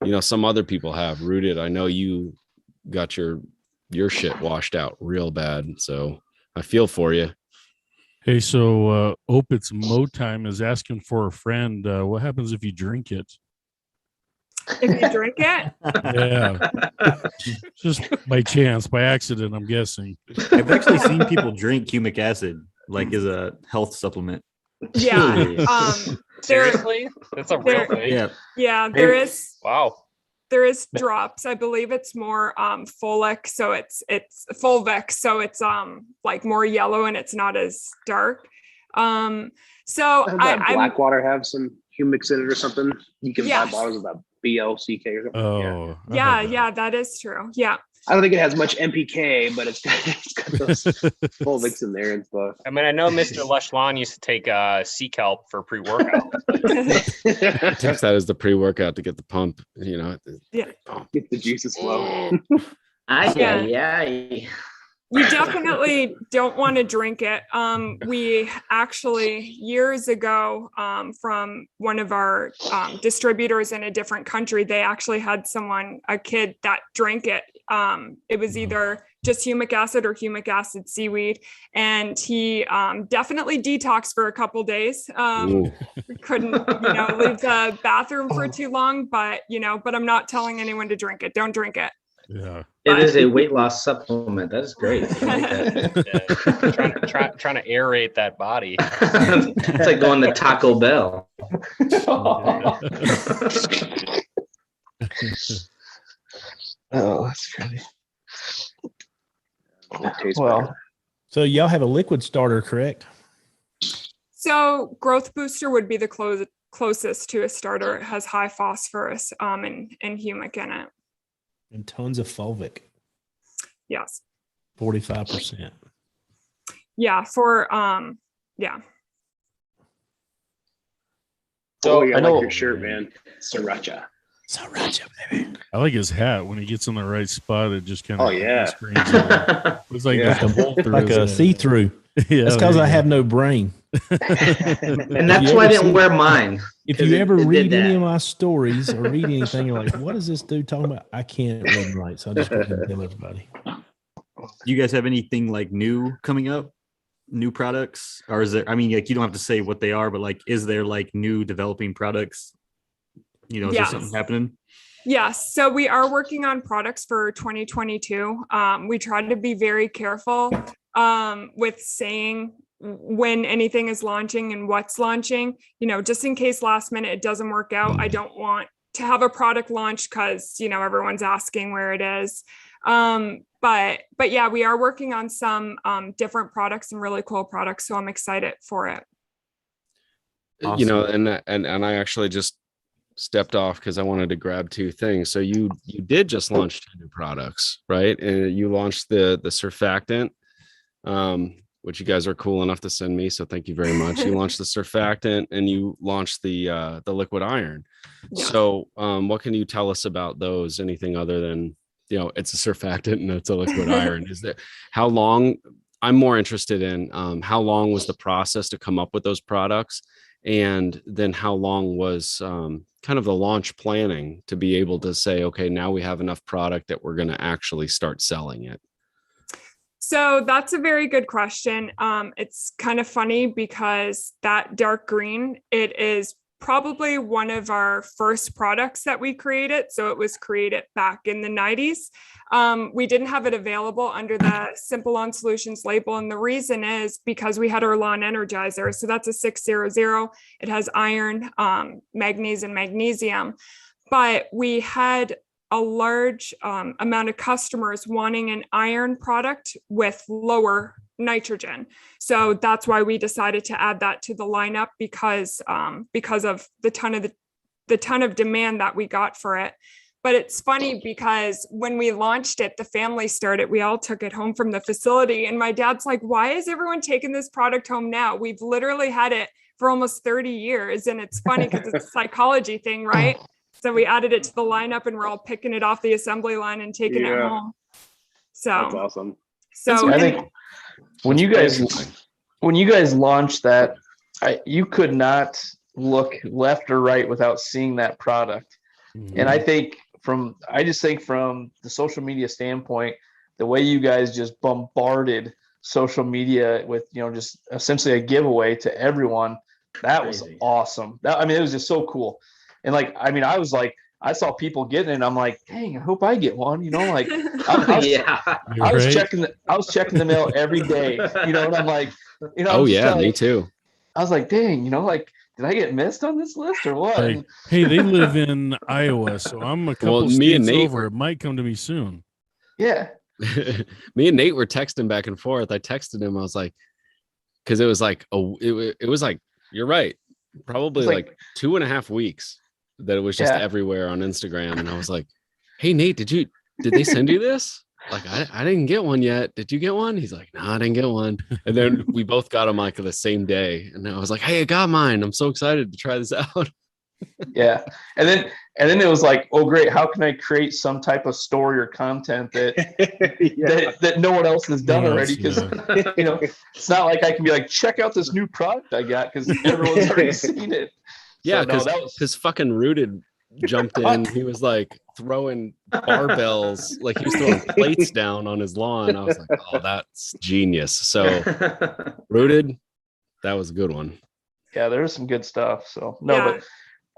you know, some other people have. Rooted, I know you got your shit washed out real bad. So I feel for you. Hey, so Opit's Mo Time is asking for a friend. What happens if you drink it? If you drink it? Yeah. Just by chance, by accident, I'm guessing. I've actually seen people drink humic acid like as a health supplement. Yeah. Seriously? That's a real thing? Yeah. Yeah, there is. Wow. There is drops. I believe it's more folic, so it's fulvic, so it's like more yellow and it's not as dark. So Blackwater have some humics in it or something. You can buy bottles of that BLCK or something. Oh, yeah, that is true. Yeah. I don't think it has much MPK, but it's got those fulvics in there and stuff. I mean, I know Mr. Lush Lawn used to take sea kelp for pre-workout. It takes that as the pre-workout to get the pump, you know. Yeah. Get the juices flow. You definitely don't want to drink it. We actually years ago, from one of our distributors in a different country, they actually had a kid that drank it. It was either just humic acid or humic acid seaweed, and he definitely detoxed for a couple days. Couldn't, leave the bathroom for too long, but I'm not telling anyone to drink it. Don't drink it. Yeah, it is a weight loss supplement. That is great. I like that. trying to aerate that body. It's like going to Taco Bell. Oh, that's funny. Well, so y'all have a liquid starter, correct? So growth booster would be the closest to a starter. It has high phosphorus and humic in it. And tons of fulvic. Yes. 45%. Yeah, for So I like your shirt, man. Sriracha. Sriracha, baby. I like his hat. When he gets in the right spot, it just kind of it's like like a see-through. Yeah, that's because I have no brain. And that's why I didn't wear mine. If you ever read any of my stories or read anything, you're like, what is this dude talking about? I can't read and write, so I just go ahead and tell everybody. Do you guys have anything like new coming up? New products? Or is there, I mean, like you don't have to say what they are, but like, is there like new developing products? Is there something happening? Yes. So we are working on products for 2022. We try to be very careful with saying when anything is launching and what's launching, just in case last minute it doesn't work out. I don't want to have a product launch because, everyone's asking where it is. But yeah, we are working on some different products and really cool products. So I'm excited for it. Awesome. And I actually just stepped off because I wanted to grab two things. So you did just launch 2 new products, right? And you launched the surfactant which you guys are cool enough to send me. So thank you very much. You launched the surfactant and you launched the liquid iron. Yeah. So what can you tell us about those? Anything other than, it's a surfactant and it's a liquid iron? How long? I'm more interested in how long was the process to come up with those products? And then how long was kind of the launch planning to be able to say, okay, now we have enough product that we're going to actually start selling it? So that's a very good question. It's kind of funny because that dark green, it is probably one of our first products that we created. So it was created back in the 90s. We didn't have it available under the Simple Lawn Solutions label. And the reason is because we had our lawn energizer. So that's a 600. It has iron, manganese, and magnesium. But we had a large amount of customers wanting an iron product with lower nitrogen. So that's why we decided to add that to the lineup because of the ton of demand that we got for it. But it's funny because when we launched it, the family started, we all took it home from the facility. And my dad's like, why is everyone taking this product home now? We've literally had it for almost 30 years. And it's funny because it's a psychology thing, right? So we added it to the lineup and we're all picking it off the assembly line and taking it home. So that's awesome. So I think when you guys launched that, you could not look left or right without seeing that product. Mm-hmm. And I just think from the social media standpoint, the way you guys just bombarded social media with, just essentially a giveaway to everyone, that was awesome. It was just so cool. And I saw people getting it and I'm like, dang, I hope I get one, I was checking the mail every day, and I'm like, me too. I was like, dang, did I get missed on this list or what? Like, hey, they live in Iowa, so I'm a couple states over. It might come to me soon. Yeah. Me and Nate were texting back and forth. I texted him. I was like, because it was like, it was like, you're right. Probably like 2.5 weeks that it was just everywhere on Instagram. And I was like, hey, Nate, did they send you this? Like, I didn't get one yet. Did you get one? He's like, no, I didn't get one. And then we both got them like the same day. And I was like, hey, I got mine. I'm so excited to try this out. Yeah. And then it was like, oh, great. How can I create some type of story or content that that no one else has done already? Because, it's not like I can be like, check out this new product I got because everyone's already seen it. Yeah, because fucking Rooted jumped in. He was like throwing barbells, like he was throwing plates down on his lawn. I was like, oh, that's genius. So Rooted, that was a good one. Yeah, there's some good stuff. So but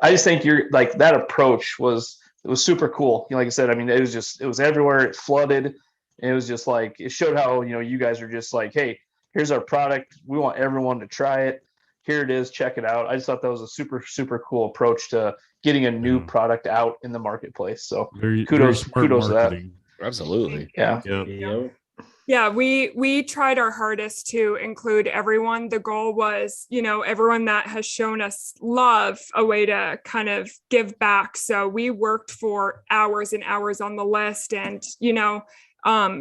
I just think you're like that approach was super cool. Like I said, it was everywhere. It flooded. And it was just like, it showed how, you guys are just like, hey, here's our product. We want everyone to try it. Here it is. Check it out. I just thought that was a super, super cool approach to getting a new product out in the marketplace. So kudos to that. Absolutely. Yeah. Yeah, we tried our hardest to include everyone. The goal was, everyone that has shown us love, a way to kind of give back. So we worked for hours and hours on the list, and,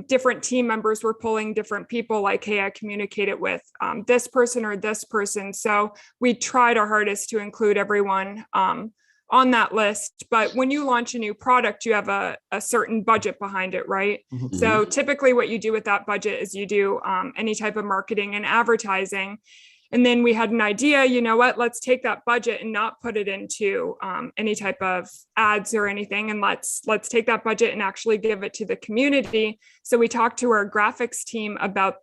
different team members were pulling different people like, hey, I communicated with this person or this person. So we tried our hardest to include everyone on that list. But when you launch a new product, you have a certain budget behind it, right? Mm-hmm. So typically what you do with that budget is you do any type of marketing and advertising. And then we had an idea, let's take that budget and not put it into any type of ads or anything. And let's take that budget and actually give it to the community. So we talked to our graphics team about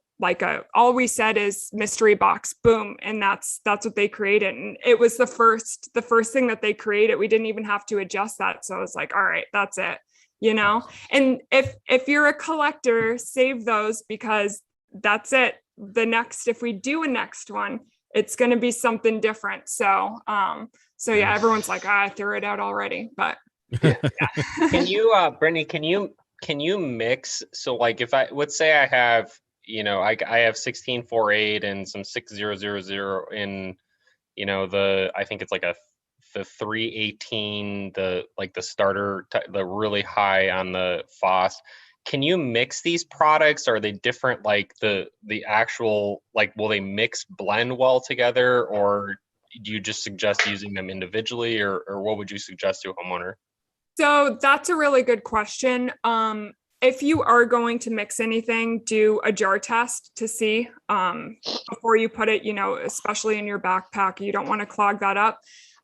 all we said is mystery box, boom. And that's what they created. And it was the first thing that they created. We didn't even have to adjust that. So I was like, all right, that's it, and if you're a collector, save those, because that's it. If we do a next one, it's going to be something different. So everyone's like, I threw it out already, but yeah. Can you, Brittany, can you mix? So like, let's say I have, I have 1648 and some 6000 in, I think it's like the 318, the starter, the really high on the FOSS. can you mix these products? Are they different? Like the actual, like, will they mix blend well together, or do you just suggest using them individually, or what would you suggest to a homeowner? So that's a really good question. If you are going to mix anything, do a jar test to see before you put it, especially in your backpack. You don't want to clog that up.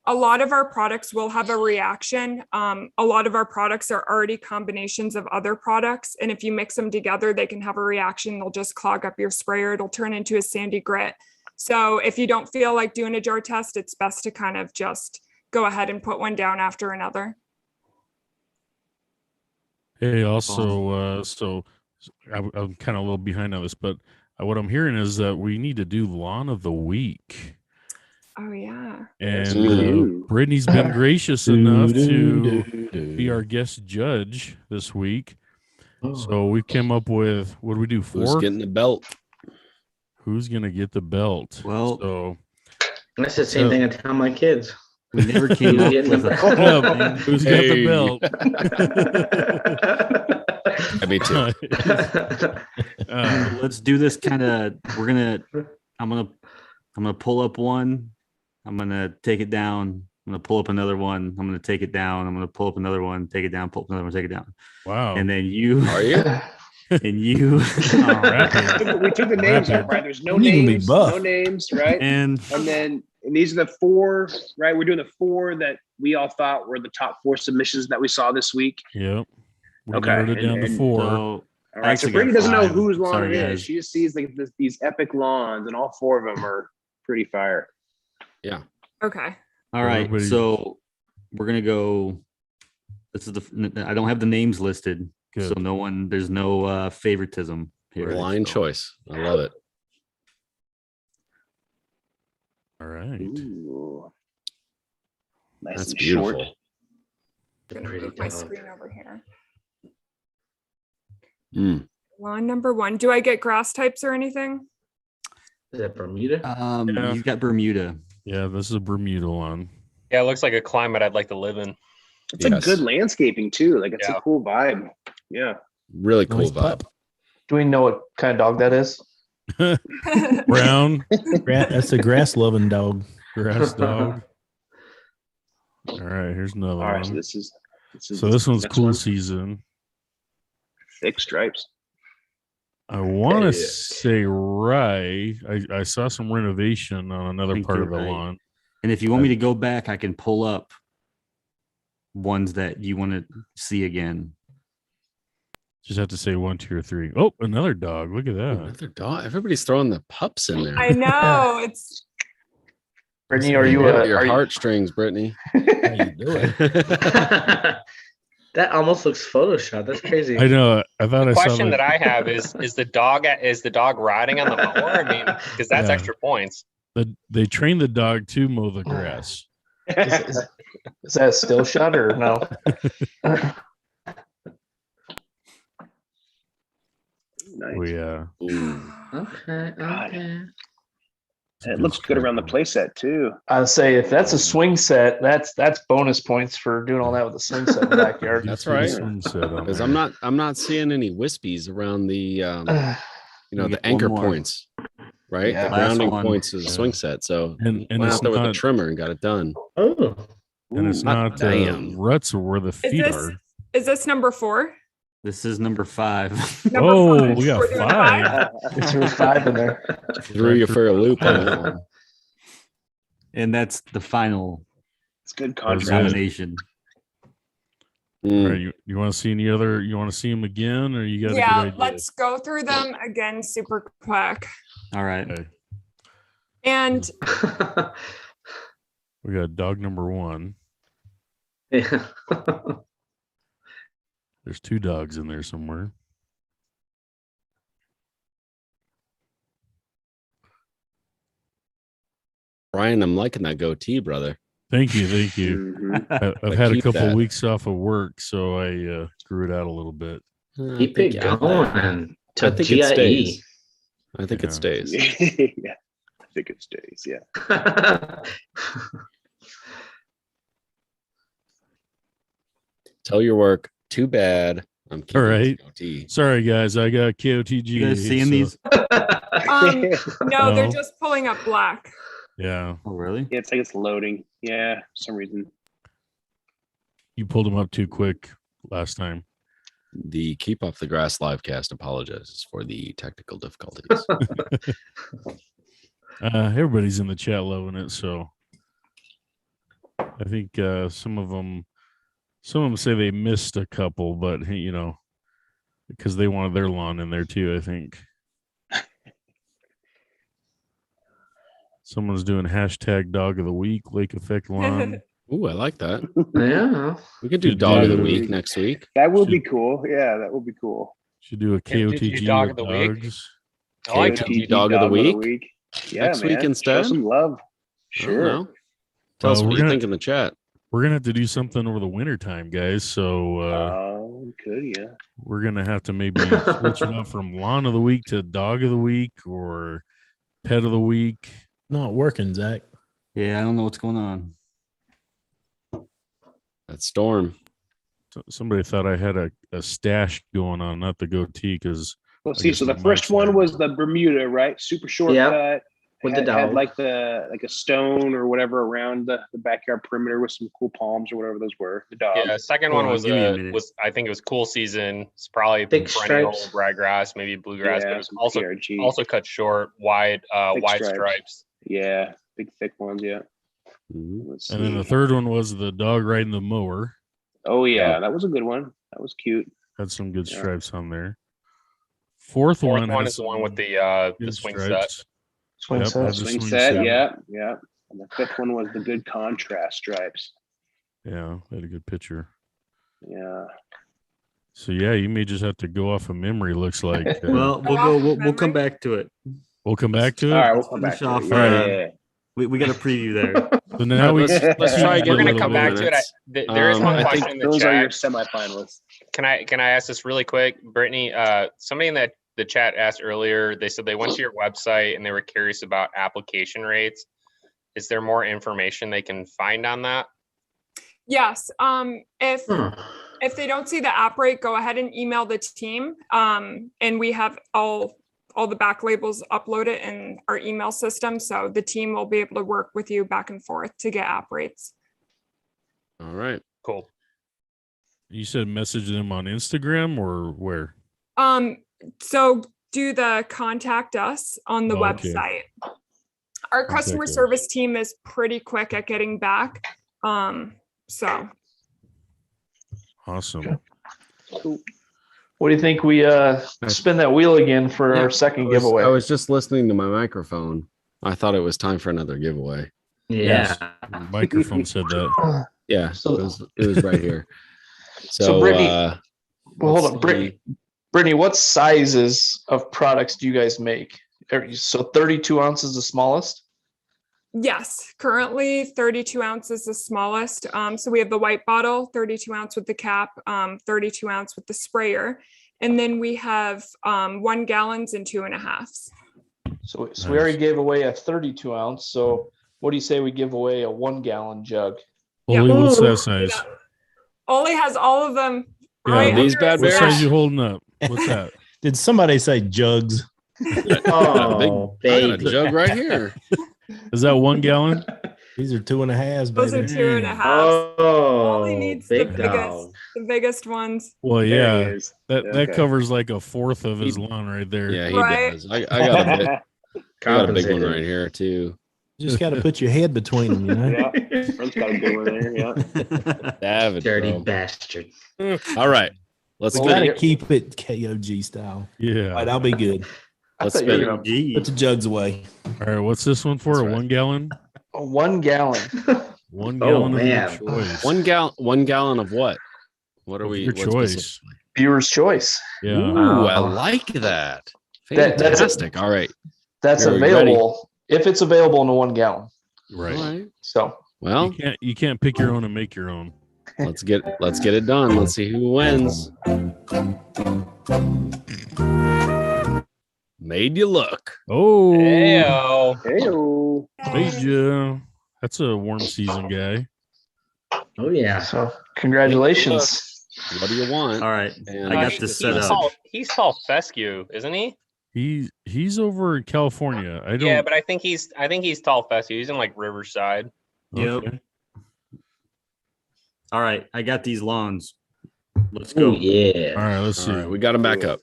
A lot of our products will have a reaction. A lot of our products are already combinations of other products. And if you mix them together, they can have a reaction. They'll just clog up your sprayer. It'll turn into a sandy grit. So if you don't feel like doing a jar test, it's best to kind of just go ahead and put one down after another. Hey, also, so I'm kind of a little behind on this, but what I'm hearing is that we need to do Lawn of the Week. Oh, yeah. And Brittany's been gracious enough to be our guest judge this week. So we came up with, what do we do? 4? Who's getting the belt? Who's going to get the belt? Well, so that's the same thing I tell my kids. We never came up with who's got the belt? Me too. Let's do this kind of. I'm gonna pull up one. I'm gonna take it down. I'm gonna pull up another one. I'm gonna take it down. I'm gonna pull up another one, take it down, pull up another one, take it down. Wow. And then you are you? And you we took the names up, right? There's no names, right? And these are the 4, right? We're doing the 4 that we all thought were the top 4 submissions that we saw this week. Yep. Okay. Narrowed it down to 4. All right. So Brittany doesn't know whose lawn it is. She just sees like these epic lawns, and all 4 of them are pretty fire. Yeah. Okay. All right. So we're gonna go. This is I don't have the names listed. Good. So there's no favoritism here. Blind choice. I love it. All right. Ooh. Nice. That's and beautiful. short. I'm gonna move my screen over here. Lawn number 1. Do I get grass types or anything? Is that Bermuda? Yeah. You've got Bermuda. Yeah, this is a Bermuda lawn. Yeah, it looks like a climate I'd like to live in. It's a good landscaping too. Like it's a cool vibe. Yeah. Really cool vibe. Do we know what kind of dog that is? Brown. That's a grass loving dog. Grass dog. All right, here's another one. All right, so this one's cool season. Thick stripes. I want to say Rye. I saw some renovation on another part of the lawn. And if you want me to go back, I can pull up ones that you want to see again. Just have to say 1, 2, or 3. Oh, another dog. Look at that. Another dog. Everybody's throwing the pups in there. I know. It's Brittany, are you your heartstrings, Brittany? How you doing? That almost looks Photoshop. That's crazy. I know. I thought The I saw question that I have is the dog riding on the mower? I mean, because that's extra points. They train the dog to mow the grass. Is that a still shot or no? Nice. Oh, yeah. Okay. It looks good around the play set too. I'd say if that's a swing set, that's bonus points for doing all that with the swing set in the backyard. That's right. Because I'm not seeing any wispies around the the anchor points, right? Yeah. The grounding points of the swing set. So and went it's out there with not, a trimmer and got it done. Oh. And it's not ruts where the feet are. Is this number 4? This is number 5. Number 5. We got 5. There's 5 in there. Threw you for a loop on that one. And that's the final It's good contrast. examination. All right, you want to see any other? You want to see them again, or you got? Yeah, let's go through them again super quick. All right. Okay. And We got dog number 1. Yeah. There's 2 dogs in there somewhere. Brian, I'm liking that goatee, brother. Thank you. I've had a couple of weeks off of work, so I grew it out a little bit. Keep it going. I think it stays. I think it stays. Yeah, I think it stays. Yeah. Tell your work. Too bad. I'm All right. KOT. Sorry, guys. I got KOTG. You guys seeing so- these? No, they're No. just pulling up black. Yeah. Oh, really? Yeah, it's like it's loading. Yeah, for some reason. You pulled them up too quick last time. The Keep Off the Grass livecast apologizes for the technical difficulties. Everybody's in the chat loving it, so I think some of them say they missed a couple, but you know, because they wanted their lawn in there too. I think someone's doing hashtag dog of the week, Lake Effect lawn. Ooh, I like that. Yeah. We could do dog of the week next week. That would be cool. Yeah, that would be cool. Should do a Did you KOTG dog of of the week? dogs. I like it. KOTG dog of the week. Yeah, Next week man. instead? Show some love. I don't Sure. know. Tell us Well, what we're you gonna- think in the chat. We're gonna have to do something over the winter time, guys. So Good, yeah. we're gonna have to maybe switch it up from lawn of the week to dog of the week or pet of the week. Not working, Zach. Yeah, I don't know what's going on. That storm. Somebody thought I had a stash going on, not the goatee, because Well, I see, guess so the my first mic's one there. was the Bermuda, right? Super short Yep. cut. With the had dog. like a stone or whatever around the backyard perimeter with some cool palms or whatever those were. The dog. Yeah, second Hold one on, was give me a minute. I think it was cool season. It's probably Thick perennial stripes. ryegrass, maybe bluegrass, but it was some also PRG. cut short, wide Thick stripes. Yeah, big thick ones. Yeah. Mhm. Let's and then the see. third one was the dog riding the mower. Oh yeah, that was a good one. That was cute. Had some good Yeah. stripes on there. Fourth Fourth one one has is the one some with the good swing stripes. Swing Yep, set. had the Swing swing set. set. Yeah. And the fifth one was the good contrast stripes. Yeah, had a good picture. Yeah. So yeah, you may just have to go off of memory. Looks like. Well, we'll go. We'll come back to it. we'll come back to it. All right, we'll come back finish to off, it. Yeah. We got a preview there. So now we Let's try again. We're gonna in a come little back to it. minutes. There is one I question think in the Those are your chat. semifinalists. Can I ask this really quick, Brittany? Somebody in the chat asked earlier. They said they went to your website and they were curious about application rates. Is there more information they can find on that? Yes. If they don't see the app rate, go ahead and email the team. And we have all the back labels uploaded in our email system. So the team will be able to work with you back and forth to get app rates. All right. Cool. You said message them on Instagram or where? So do the contact us on the Oh, okay. website. Our customer us. service team is pretty quick at getting back. So Awesome. What do you think we spin that wheel again for our second giveaway? I was just listening to my microphone. I thought it was time for another giveaway. Yeah. Microphone said that. Yeah, So- it was right here. So, Brittany, well, hold on, Brittany, what sizes of products do you guys make? So 32 ounces the smallest? yes, currently 32 ounces the smallest. So we have the white bottle, 32 ounce with the cap, 32 ounce with the sprayer. And then we have 1 gallons and 2.5s. So we already gave away a 32 ounce. So what do you say we give away a 1 gallon jug? Yeah. Holy, what's Ooh. that size? Olee has all of them. Yeah, right these under bad his What bears? size desk. you holding up? What's that? Did somebody say jugs? Oh, I got a baby. jug right here. Is that 1 gallon? These are 2.5s, Those are baby. 2.5s. Oh, Olee needs the big biggest, dog. the biggest ones. Well, There yeah, he is. that Okay. covers like a fourth of his lawn right there. Yeah, he Right. does. I got a bit. I got a big one Compensated. right here too. Just got to put your head between them, you know? Yeah. Brent's got a good one there. Yeah. Savage, Dirty bro. bastard. All right, let's We Well, got spin to it. keep it KOG style. Yeah. All right, I'll be good. Let's thought you spin were it. gonna- Gee. Put the jugs away. All right. What's this one for? That's A right. 1 gallon? A 1 gallon. 1 Oh, gallon of your man. choice. 1 gallon of what? What are Of we? your what choice. specifically? Viewer's choice. Yeah. Ooh, I Wow. like that. That's a- Fantastic. All right. That's Are we available if it's available in a 1 gallon. Right. All right. So Well, You can't pick your own and make your own. let's get it done. Let's see who wins. Made you look. Oh, Heyo. Heyo. made ya. That's a warm season guy. Oh, yeah. so congratulations. What do you want? All right. And I got He's- this he's set up. tall- He's tall fescue, isn't he? He's over in California. I don't. Yeah, but I think he's tall fescue. He's in like Riverside. Yep. Okay. All right. I got these lawns. Let's go. Oh, yeah. All right, let's All see. right, we got him back up.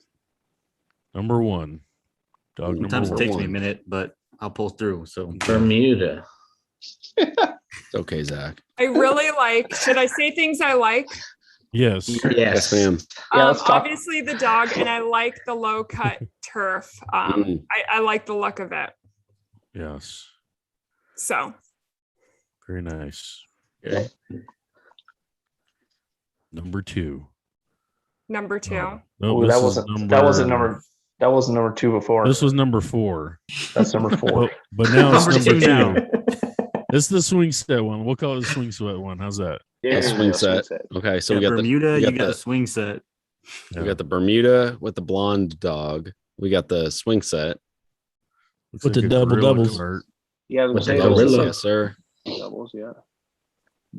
Number one. Dog number Sometimes it one. takes me a minute, but I'll pull through. So Bermuda. It's okay, Zach. I really like. Should I say things I like? Yes. Yes. ma'am. Yeah, let's talk. Obviously the dog, and I like the low cut turf. I like the look of it. Yes. So Very nice. Okay. Number two. number two. No, Ooh, this that is wasn't number two before. This was number 4. That's number 4. But now it's Number number two now. 2. This is the swing set one. We'll call it the swing set one. How's that? Yeah, swing set. Okay, so we got Bermuda, the you got the swing set. we got the Bermuda with the blonde dog. We got the swing set. Looks With the a double gorilla doubles. cart. Yeah, I was With gonna the say gorilla. those Yes, sir. doubles, yeah.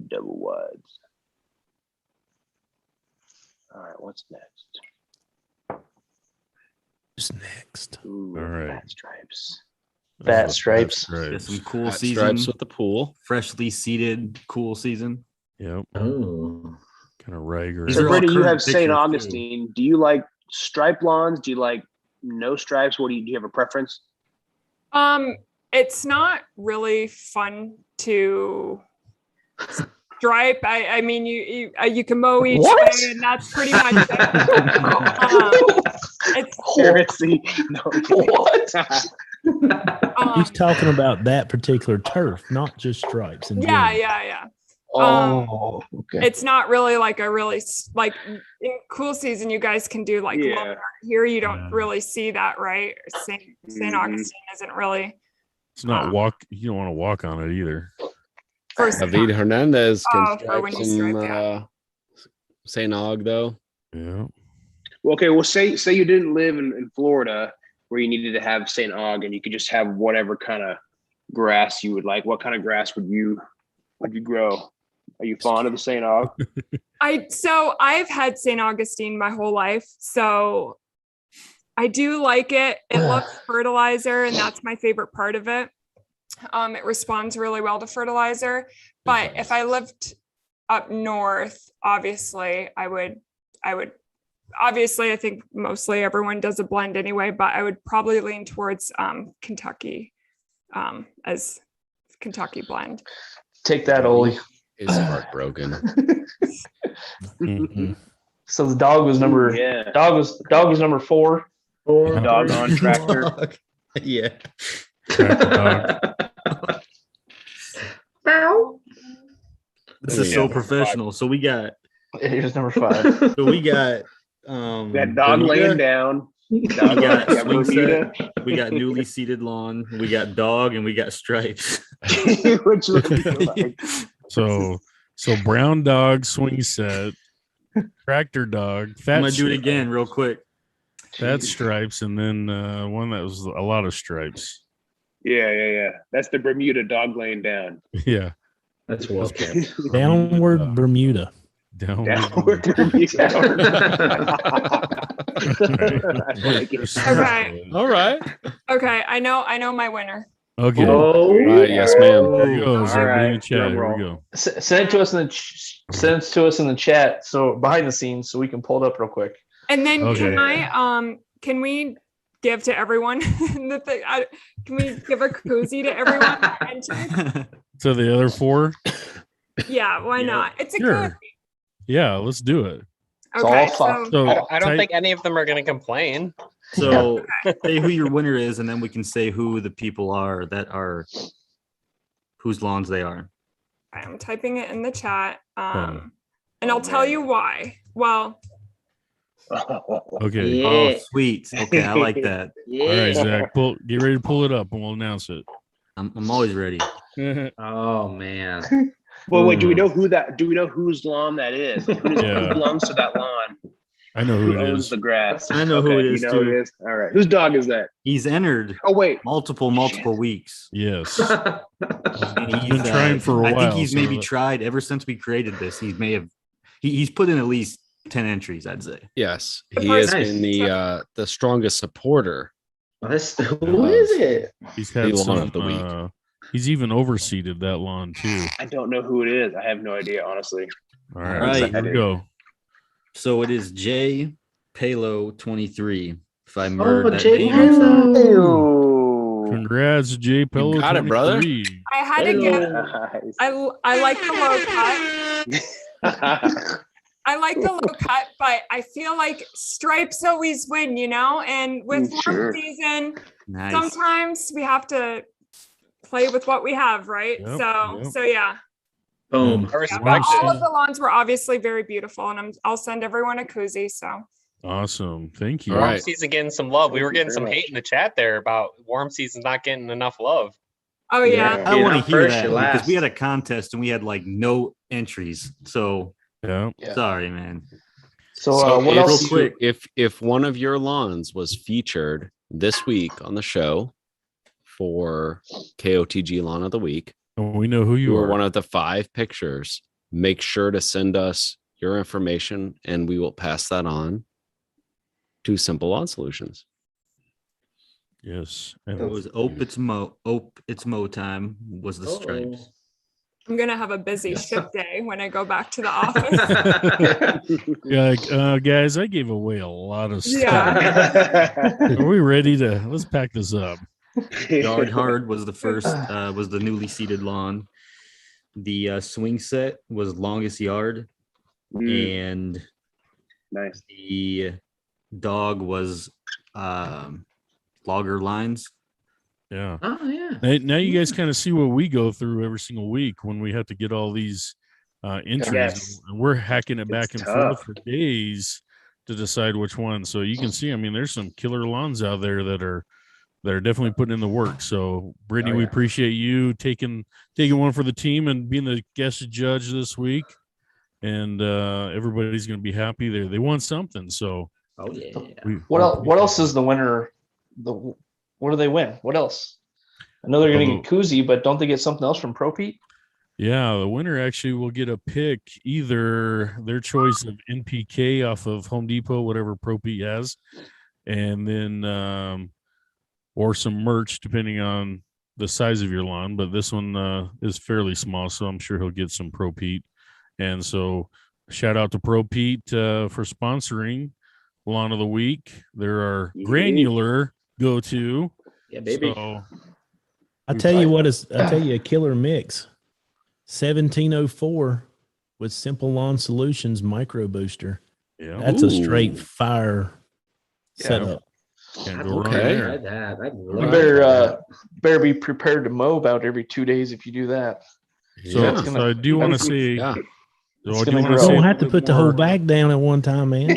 Double wides. All right, what's next? Who's next? Ooh, All right. fat stripes. Fat stripes. Got some cool Fat season. stripes with the pool. Freshly seeded, cool season. Yep. Oh. Kind of ragger. These So, are all Brittany, you current have St. pictures, too. Augustine. Do you like striped lawns? Do you like no stripes? Do you have a preference? It's not really fun to stripe. I mean, you can mow each What? way, and that's pretty much it. It's Heresy. No. What? He's talking about that particular turf, not just stripes. In yeah, general. yeah. Oh, okay. It's not really like a really like in cool season. You guys can do like Yeah. longer. Here you don't Yeah. really see that, right? Saint Mhm. Augustine isn't really It's not walk. You don't want to walk on it either. first. David Hernandez can Oh, for stripe when you some stripe, yeah. St. Aug though. Yeah. Well, okay. Well, say you didn't live in Florida where you needed to have St. Aug, and you could just have whatever kind of grass you would like. What kind of grass would you grow? Are you fond of the St. Aug? I've had St. Augustine my whole life, so I do like it. It loves fertilizer, and that's my favorite part of it. It responds really well to fertilizer. But if I lived up north, obviously I would obviously I think mostly everyone does a blend anyway, but I would probably lean towards Kentucky as Kentucky blend. Take that, Olee. Is heartbroken. Mhm. So the dog was number. Yeah. Dog was number 4. Dog on tractor. Yeah. Tractor dog. This is so professional. So we got Here's number 5. That dog Bermuda, laying down. we Dog got on swing Bermuda. set, we got newly seeded lawn, we got dog, and we got stripes. Which one do you like? So brown dog swing set, tractor dog, I'm fat. gonna do it again real quick. Fat stripes, and then one that was a lot of stripes. Yeah. That's the Bermuda dog laying down. Yeah. That's well kept. Downward Bermuda. Downward Bermuda. I like it. Okay. All right. Okay, I know my winner. Okay. Oh, Right, yes, ma'am. There you go. All So everybody in the right, chat. drum Here we roll. go. Send it to us in the chat. So behind the scenes, so we can pull it up real quick. And then Okay. can we give to everyone can we give a koozie to everyone that entered? So the other 4. Yeah, why not? It's a Sure. koozie. Yeah, let's do it. It's Okay, all fun. so So I don't type- think any of them are going to complain. So say who your winner is, and then we can say who the people are that are whose lawns they are. I'm typing it in the chat. Fun. And I'll tell you why. Well, Okay. Yeah. Oh, sweet. Okay, I like that. All right, Zach. Get ready to pull it up, and we'll announce it. I'm always ready. Oh man. Well, wait. Do we know whose lawn that is? Who Yeah. belongs to that lawn? I know who Who it owns is. the grass? I know who it Okay, is, You know who too. it is. All right. Whose dog is that? He's entered Oh wait. multiple weeks. Yes. And He's been trying for a I while. think he's so maybe tried ever since we created this. He's put in at least 10 entries, I'd say. Yes, The he has person- been the strongest supporter. Who is it? He's The had lawn some. of the week. He's even overseeded that lawn too. I don't know who it is. I have no idea, honestly. All right, right. here we go. So it is J Palo 23. If I murdered that Jay name. Palo. Congrats, Jay Pello. got it, brother. 23. I had to get. Nice. I like the low cut. I like the low cut, but I feel like stripes always win, you know. And with Sure. warm season, Nice. sometimes we have to play with what we have, right? Yep, so yep. so yeah. Boom. I Yeah, respect but all it. of the lawns were obviously very beautiful, and I'll send everyone a koozie. So Awesome. Thank you. All Warm right. season getting some love. We were getting some very hate in the chat there about warm season's not getting enough love. oh yeah. I You're want to not hear first, that you're because we last. had a contest and we had like no entries. So Yeah. Yeah. sorry, man. So, So what if, else? Real quick. if one of your lawns was featured this week on the show for KOTG Lawn of the Week, And we know who you you are are. one of the 5 pictures. Make sure to send us your information, and we will pass that on to Simple Lawn Solutions. Yes. It And was it's Mo time was the stripes. I'm gonna have a busy ship day when I go back to the office. yeah, guys, I gave away a lot of stuff. Yeah. Are we ready to let's pack this up? Yard hard was the first was the newly seeded lawn. The swing set was longest yard, and Nice. the dog was logger lines. Yeah. Oh yeah. Now you guys kind of see what we go through every single week when we have to get all these entries. Yes. And we're hacking it back It's and tough. forth for days to decide which one. So you can see, I mean, there's some killer lawns out there that are definitely putting in the work. So Brittany, we appreciate you taking one for the team and being the guest judge this week. And everybody's going to be happy. They won something. So Oh yeah. What else is the winner? What do they win? What else? I know they're going to get koozie, but don't they get something else from Pro Pete? Yeah, the winner actually will get a pick, either their choice of NPK off of Home Depot, whatever Pro Pete has, and then or some merch depending on the size of your lawn. But this one is fairly small, so I'm sure he'll get some Pro Pete. And so shout out to Pro Pete for sponsoring Lawn of the Week. They're our granular go-to. Yeah, baby. So I tell you a killer mix. 1704 with Simple Lawn Solutions micro booster. yeah, That's a straight fire setup. can't go wrong Okay. there. You better be prepared to mow about every 2 days if you do that. So, Yeah. so I do want to say, Yeah. so I It's do gonna want to grow. say Don't a have to little put bit the whole more bag down at one time, man.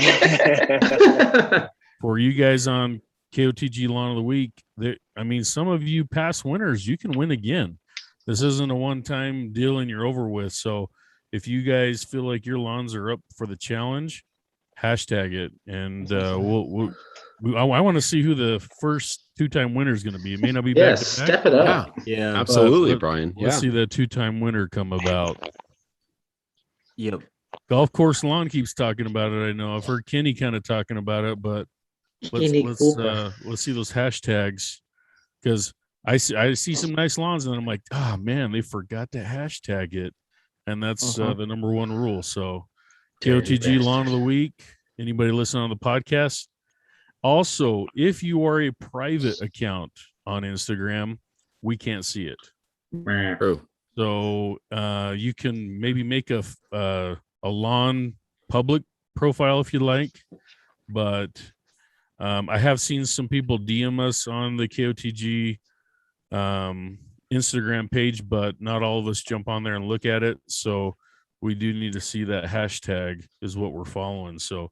for you guys on KOTG Lawn of the Week. I mean, some of you past winners, you can win again. This isn't a one-time deal and you're over with. So if you guys feel like your lawns are up for the challenge, hashtag it, and I want to see who the first 2-time winner is going to be. It may not be back Yes, to back. step it up. Yeah. Absolutely, Let- Brian. Let's Yeah. see that 2-time winner come about. Yep. Golf Course Lawn keeps talking about it. I know I've heard Kenny kind of talking about it, but let's see those hashtags, because I see some nice lawns and then I'm like, oh man, they forgot to hashtag it, and that's the number one rule. So KOTG Lawn of the Week. Anybody listening on the podcast? Also, if you are a private account on Instagram, we can't see it. True. So you can maybe make a lawn public profile if you like, but I have seen some people DM us on the KOTG Instagram page, but not all of us jump on there and look at it. So we do need to see that hashtag is what we're following. So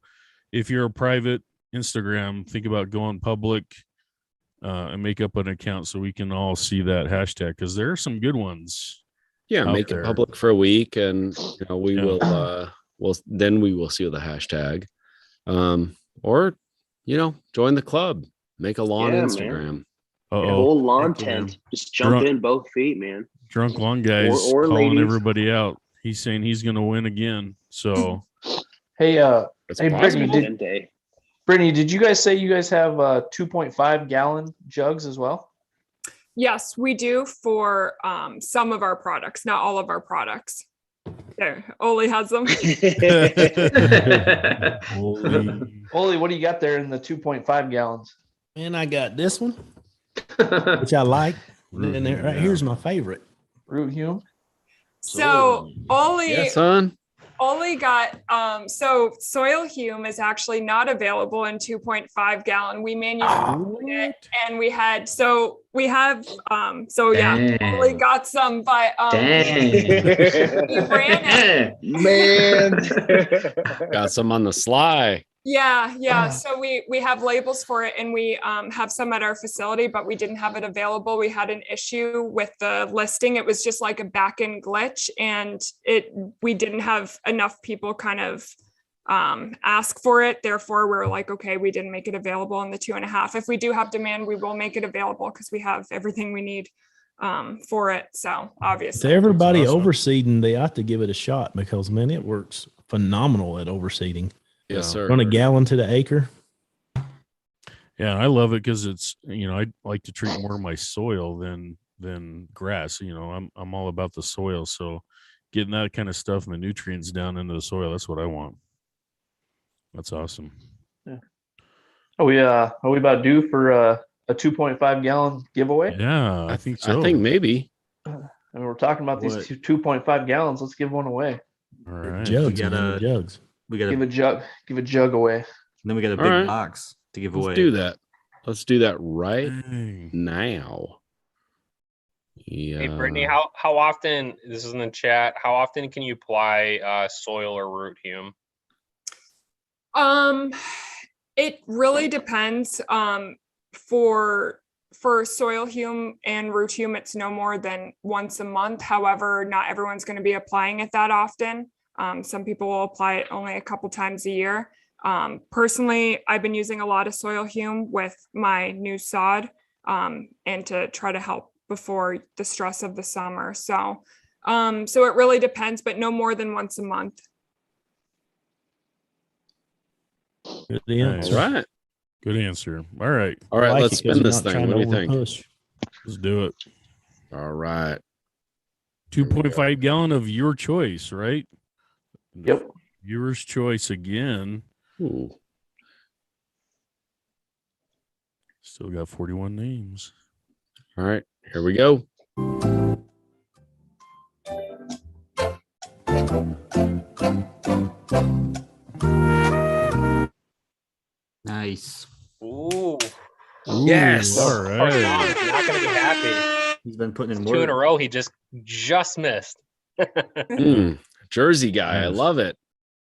if you're a private Instagram, think about going public and make up an account so we can all see that hashtag, because there are some good ones. Yeah, out make there. it public for a week, and we will then we will see the hashtag. Or join the club, make a lawn Yeah, man. Instagram. Whole lawn Heck yeah. tent. Just jump in both feet, man. Drunk lawn guys Or calling ladies. everybody out. He's saying he's going to win again. So Hey, It's Hey, possible. Brittany, did you guys say you guys have 2.5 gallon jugs as well? Yes, we do for some of our products, not all of our products. There, Olee has them. Olee, what do you got there in the 2.5 gallons? And I got this one, which I like. And then right here's my favorite. Root Hume. So Olee, Yeah, son. Olee got so Soil Hume is actually not available in 2.5 gallon. We manufactured it, and we have Olee got some, but he ran it. Man. Got some on the sly. Yeah. So we have labels for it, and we have some at our facility, but we didn't have it available. We had an issue with the listing. It was just like a back-end glitch, and we didn't have enough people kind of ask for it. Therefore, we were like, okay, we didn't make it available in the 2.5. If we do have demand, we will make it available because we have everything we need for it. So obviously, to everybody overseeding, they ought to give it a shot because man, it works phenomenal at overseeding. Yes, sir. Run a gallon to the acre. Yeah, I love it because it's I like to treat more of my soil than grass. I'm all about the soil, so getting that kind of stuff and the nutrients down into the soil, that's what I want. That's awesome. Yeah. Are we about due for a 2.5 gallon giveaway? Yeah, I think so. I think maybe. And we're talking about these 2.5 gallons. Let's give one away. All right. Jugs. We got give a jug away. Then we got a big box to give away. Let's do that. Let's do that right now. Yeah. Hey, Brittany, how often, this is in the chat, how often can you apply soil or root hume? It really depends. For soil hume and root hume, it's no more than once a month. However, not everyone's going to be applying it that often. Some people will apply it only a couple times a year. Personally, I've been using a lot of soil hume with my new sod and to try to help before the stress of the summer. So it really depends, but no more than once a month. Good answer. All right. Good answer. All right. All right. Like Let's it 'cause spin you're this not thing. trying What do to you think? overpush. Let's do it. All right. 2.5 gallon of your choice, right? Yep. Viewer's choice again. Ooh. Still got 41 names. All right. Here we go. Nice. Ooh. Yes. All right. He's not going to be happy. He's been putting in Two in a work. row. He just missed. Jersey guy. I Nice. love it.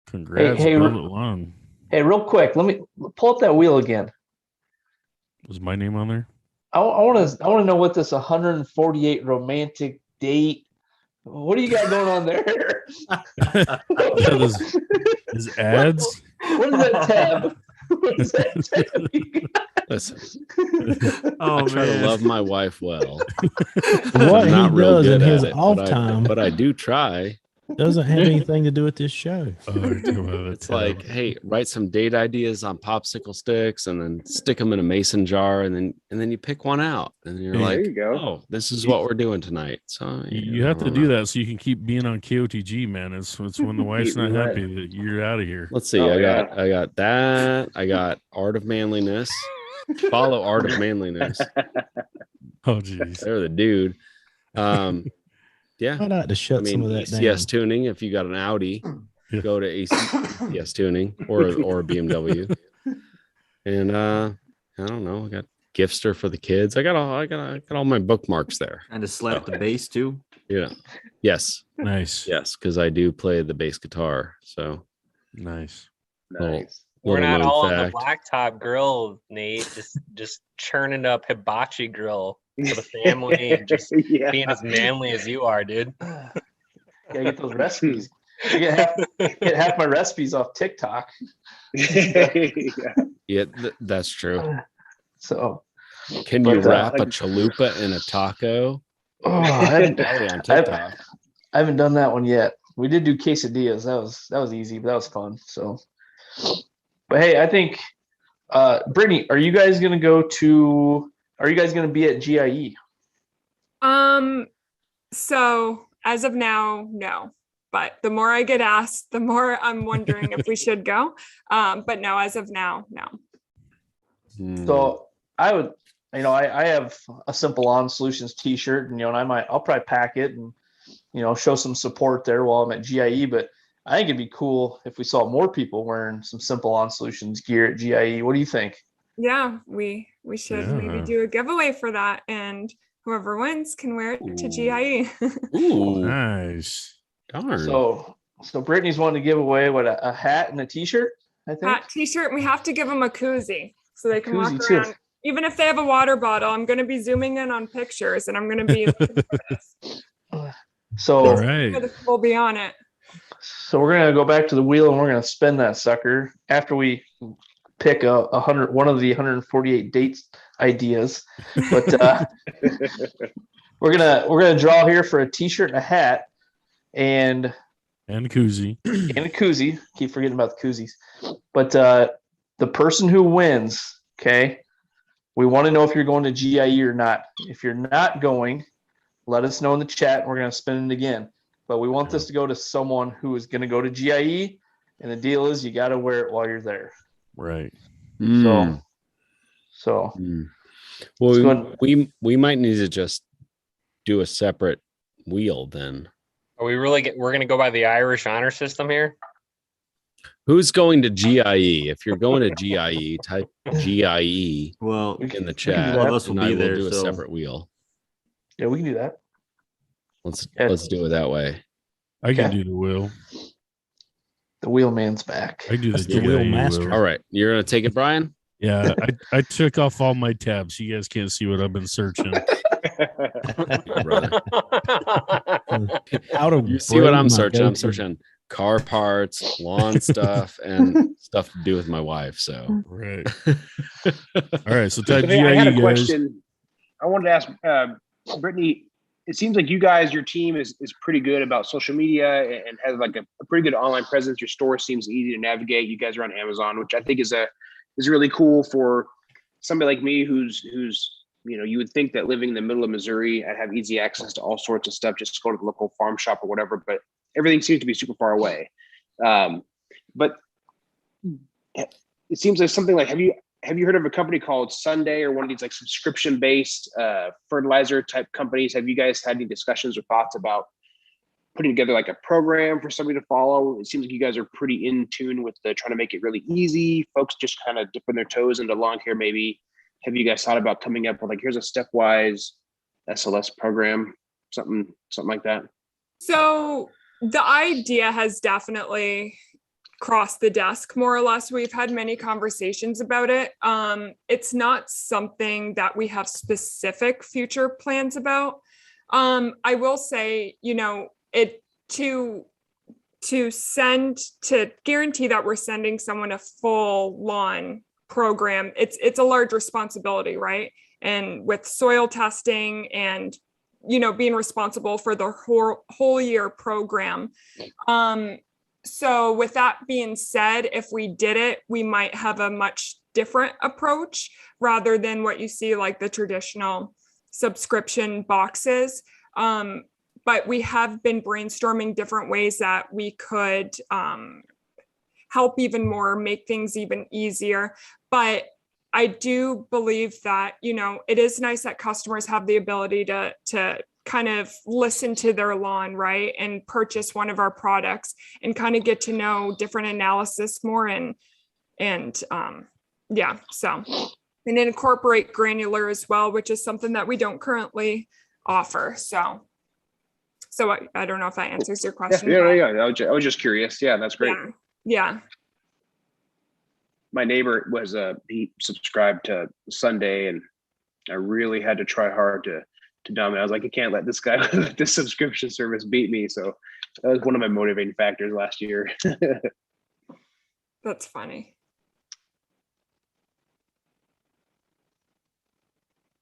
Congrats. Hey, Build it long. Hey, real quick, let me pull up that wheel again. Was my name on there? I want to know what this 148 romantic date. What do you got going on there? His ads. What is that tab? What is that tab? Listen, Oh, I try to love my wife well. What I'm he not real does in good his at it, off but time but I do try. doesn't have anything to do with this show. It's like, hey, write some date ideas on popsicle sticks and then stick them in a mason jar, and then you pick one out, and you're There like, you go. oh, this is what we're doing tonight. So you have to do that so you can keep being on KOTG, man. It's when the wife's not Right. happy that you're out of here. Let's see. Oh, I got that. I got Art of Manliness. Follow Art of Manliness. Oh, geez. They're the dude. Yeah. I'd like to shut I mean, some of that down. ECS tuning. If you got an Audi, go to ECS tuning or a BMW. And I don't know. I got Gifster for the kids. I got all my bookmarks there. And to slap the bass too. Yeah. Yes. Nice. Yes, because I do play the bass guitar. So Nice. Nice. We're little not known all on the fact. blacktop grill, Nate. Just churning up hibachi grill for the family and just Yeah. being as manly as you are, dude. Gotta get those recipes. Get half my recipes off TikTok. yeah, that's true. So Can you But, wrap a like- chalupa in a taco? I haven't, Probably on TikTok. I haven't done that one yet. We did do quesadillas. That was easy, but that was fun. So But hey, I think, Brittany, are you guys going to be at GIE? So as of now, no. But the more I get asked, the more I'm wondering if we should go. But no, as of now, no. So I would, I have a Simple Lawn Solutions t-shirt, and, and I'll probably pack it and, show some support there while I'm at GIE. But I think it'd be cool if we saw more people wearing some Simple Lawn Solutions gear at GIE. What do you think? Yeah, we should maybe do a giveaway for that, and whoever wins can wear it to GIE. Ooh, nice. Darn. So Brittany's wanting to give away a hat and a t-shirt, I think. Hat, t-shirt, and we have to give them a koozie so they can walk Koozie, around. too. Even if they have a water bottle, I'm going to be zooming in on pictures, and I'm going to be So All right. we'll be on it. So we're gonna go back to the wheel and we're gonna spin that sucker after we pick one of the 148 dates ideas. But we're gonna draw here for a t-shirt and a hat and a koozie. And a koozie. Keep forgetting about the koozies. But the person who wins, okay, we want to know if you're going to GIE or not. If you're not going, let us know in the chat. We're gonna spin it again. But we want this to go to someone who is going to go to GIE, and the deal is you got to wear it while you're there. Right. So. Well, we might need to just do a separate wheel then. Are we really we're going to go by the Irish honor system here? Who's going to GIE? If you're going to GIE, type GIE in the chat. One of us will and be will there, do a so- separate wheel. Yeah, we can do that. Let's do it that way. I can do the wheel. The wheelman's back. I do the the wheel GIE master. All right, you're gonna take it, Brian. Yeah, I took off all my tabs. You guys can't see what I've been searching. Brother. Out of You see what I'm my searching? I'm go-to. searching car parts, lawn stuff, and stuff to do with my wife. So Right. All right. So type I had GIE, a guys. question. I wanted to ask Brittany. It seems like you guys, your team is pretty good about social media and has like a pretty good online presence. Your store seems easy to navigate. You guys are on Amazon, which I think is really cool for somebody like me who's you would think that living in the middle of Missouri, I'd have easy access to all sorts of stuff. Just go to the local farm shop or whatever. But everything seems to be super far away. But it seems like something like have you heard of a company called Sunday or one of these like subscription based fertilizer type companies? Have you guys had any discussions or thoughts about putting together like a program for somebody to follow? It seems like you guys are pretty in tune with trying to make it really easy. Folks just kind of dipping their toes into lawn care. Maybe have you guys thought about coming up with like, here's a stepwise SLS program, something like that? So the idea has definitely crossed the desk more or less. We've had many conversations about it. It's not something that we have specific future plans about. I will say, it to guarantee that we're sending someone a full lawn program, it's a large responsibility, right? And with soil testing and being responsible for the whole year program. So with that being said, if we did it, we might have a much different approach rather than what you see like the traditional subscription boxes. But we have been brainstorming different ways that we could help even more, make things even easier. But I do believe that, it is nice that customers have the ability to kind of listen to their lawn, right? And purchase one of our products and kind of get to know different analysis more and so, and incorporate granular as well, which is something that we don't currently offer. So I don't know if that answers your question. Yeah. I was just curious. Yeah, that's great. Yeah. My neighbor he subscribed to Sunday, and I really had to try hard to dominate. I was like, I can't let this guy with this subscription service beat me. So that was one of my motivating factors last year. That's funny.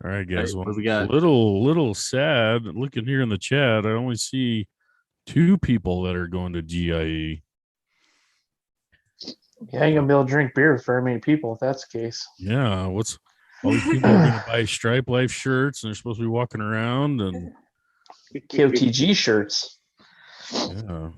All right, guys. All right, Well, what we got? Little sad. Looking here in the chat, I only see 2 people that are going to GIE. You ain't gonna be able to drink beer with very many people if that's the case. Yeah, what's all these people are gonna buy Stripe Life shirts and they're supposed to be walking around and KOTG shirts. yeah.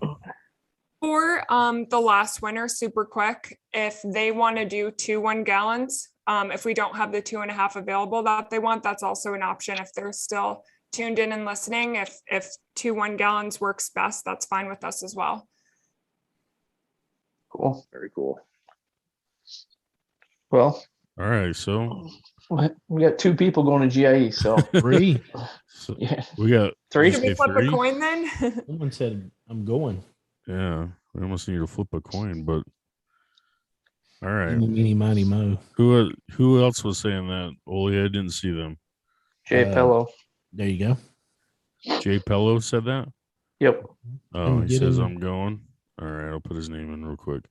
For the last winner, super quick, if they want to do 2 1-gallons, if we don't have the 2.5 available that they want, that's also an option. If they're still tuned in and listening, if 2 1-gallons works best, that's fine with us as well. Cool. Very cool. Well, All right, so we got 2 people going to GIE, so 3. so yeah. we got 3. Should we say flip a 3? coin then? Someone said I'm going. Yeah, we almost need to flip a coin, but all right. Eeny, meeny, miny, mo. Who else was saying that? Olee, I didn't see them. Jay Pello. There you go. Jay Pello said that. Yep. Oh, he Get says him. I'm going. All right, I'll put his name in real quick.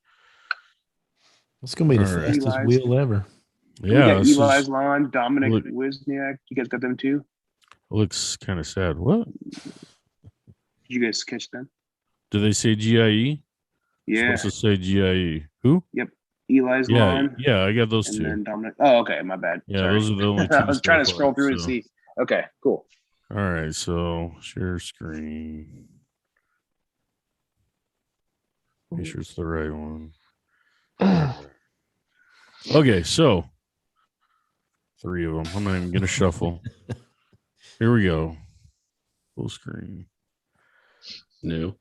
It's gonna be the All right. fastest Eli's. wheel ever. We Yeah, got this Eli's is, Lawn, Dominic look- Wisniak. You guys got them too? looks kind of sad. What? Did you guys catch them? Do they say GIE? Yeah. Supposed to say GIE. Who? Eli's Yeah, Lawn. yeah, I got those And two. then Dominic. Oh, okay. My bad. Yeah, Sorry. those are the only two. I was trying to so scroll far, through and so- see. Okay, cool. All right, so share screen. Make sure it's the right one. Okay, so 3 of them. I'm not even gonna shuffle. Here we go. Full screen. New.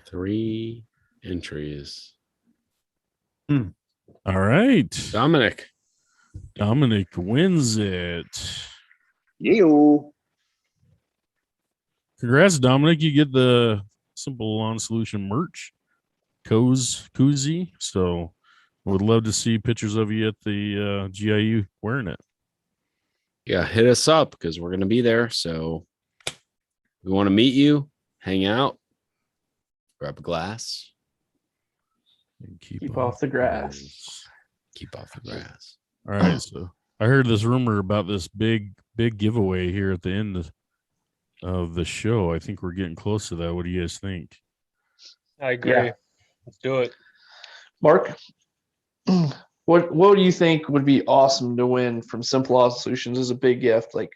3 entries. All right. Dominic. Dominic wins it. You. Congrats, Dominic. You get the Simple Lawn Solution merch. Koozie. So I would love to see pictures of you at the GIU wearing it. Yeah, hit us up because we're gonna be there. So we want to meet you, hang out, grab a glass, And Keep off the grass. keep off the grass. All right. So I heard this rumor about this big giveaway here at the end of the show. I think we're getting close to that. What do you guys think? I agree. Yeah. Let's do it. Mark, what do you think would be awesome to win from Simple Lawn Solutions as a big gift? Like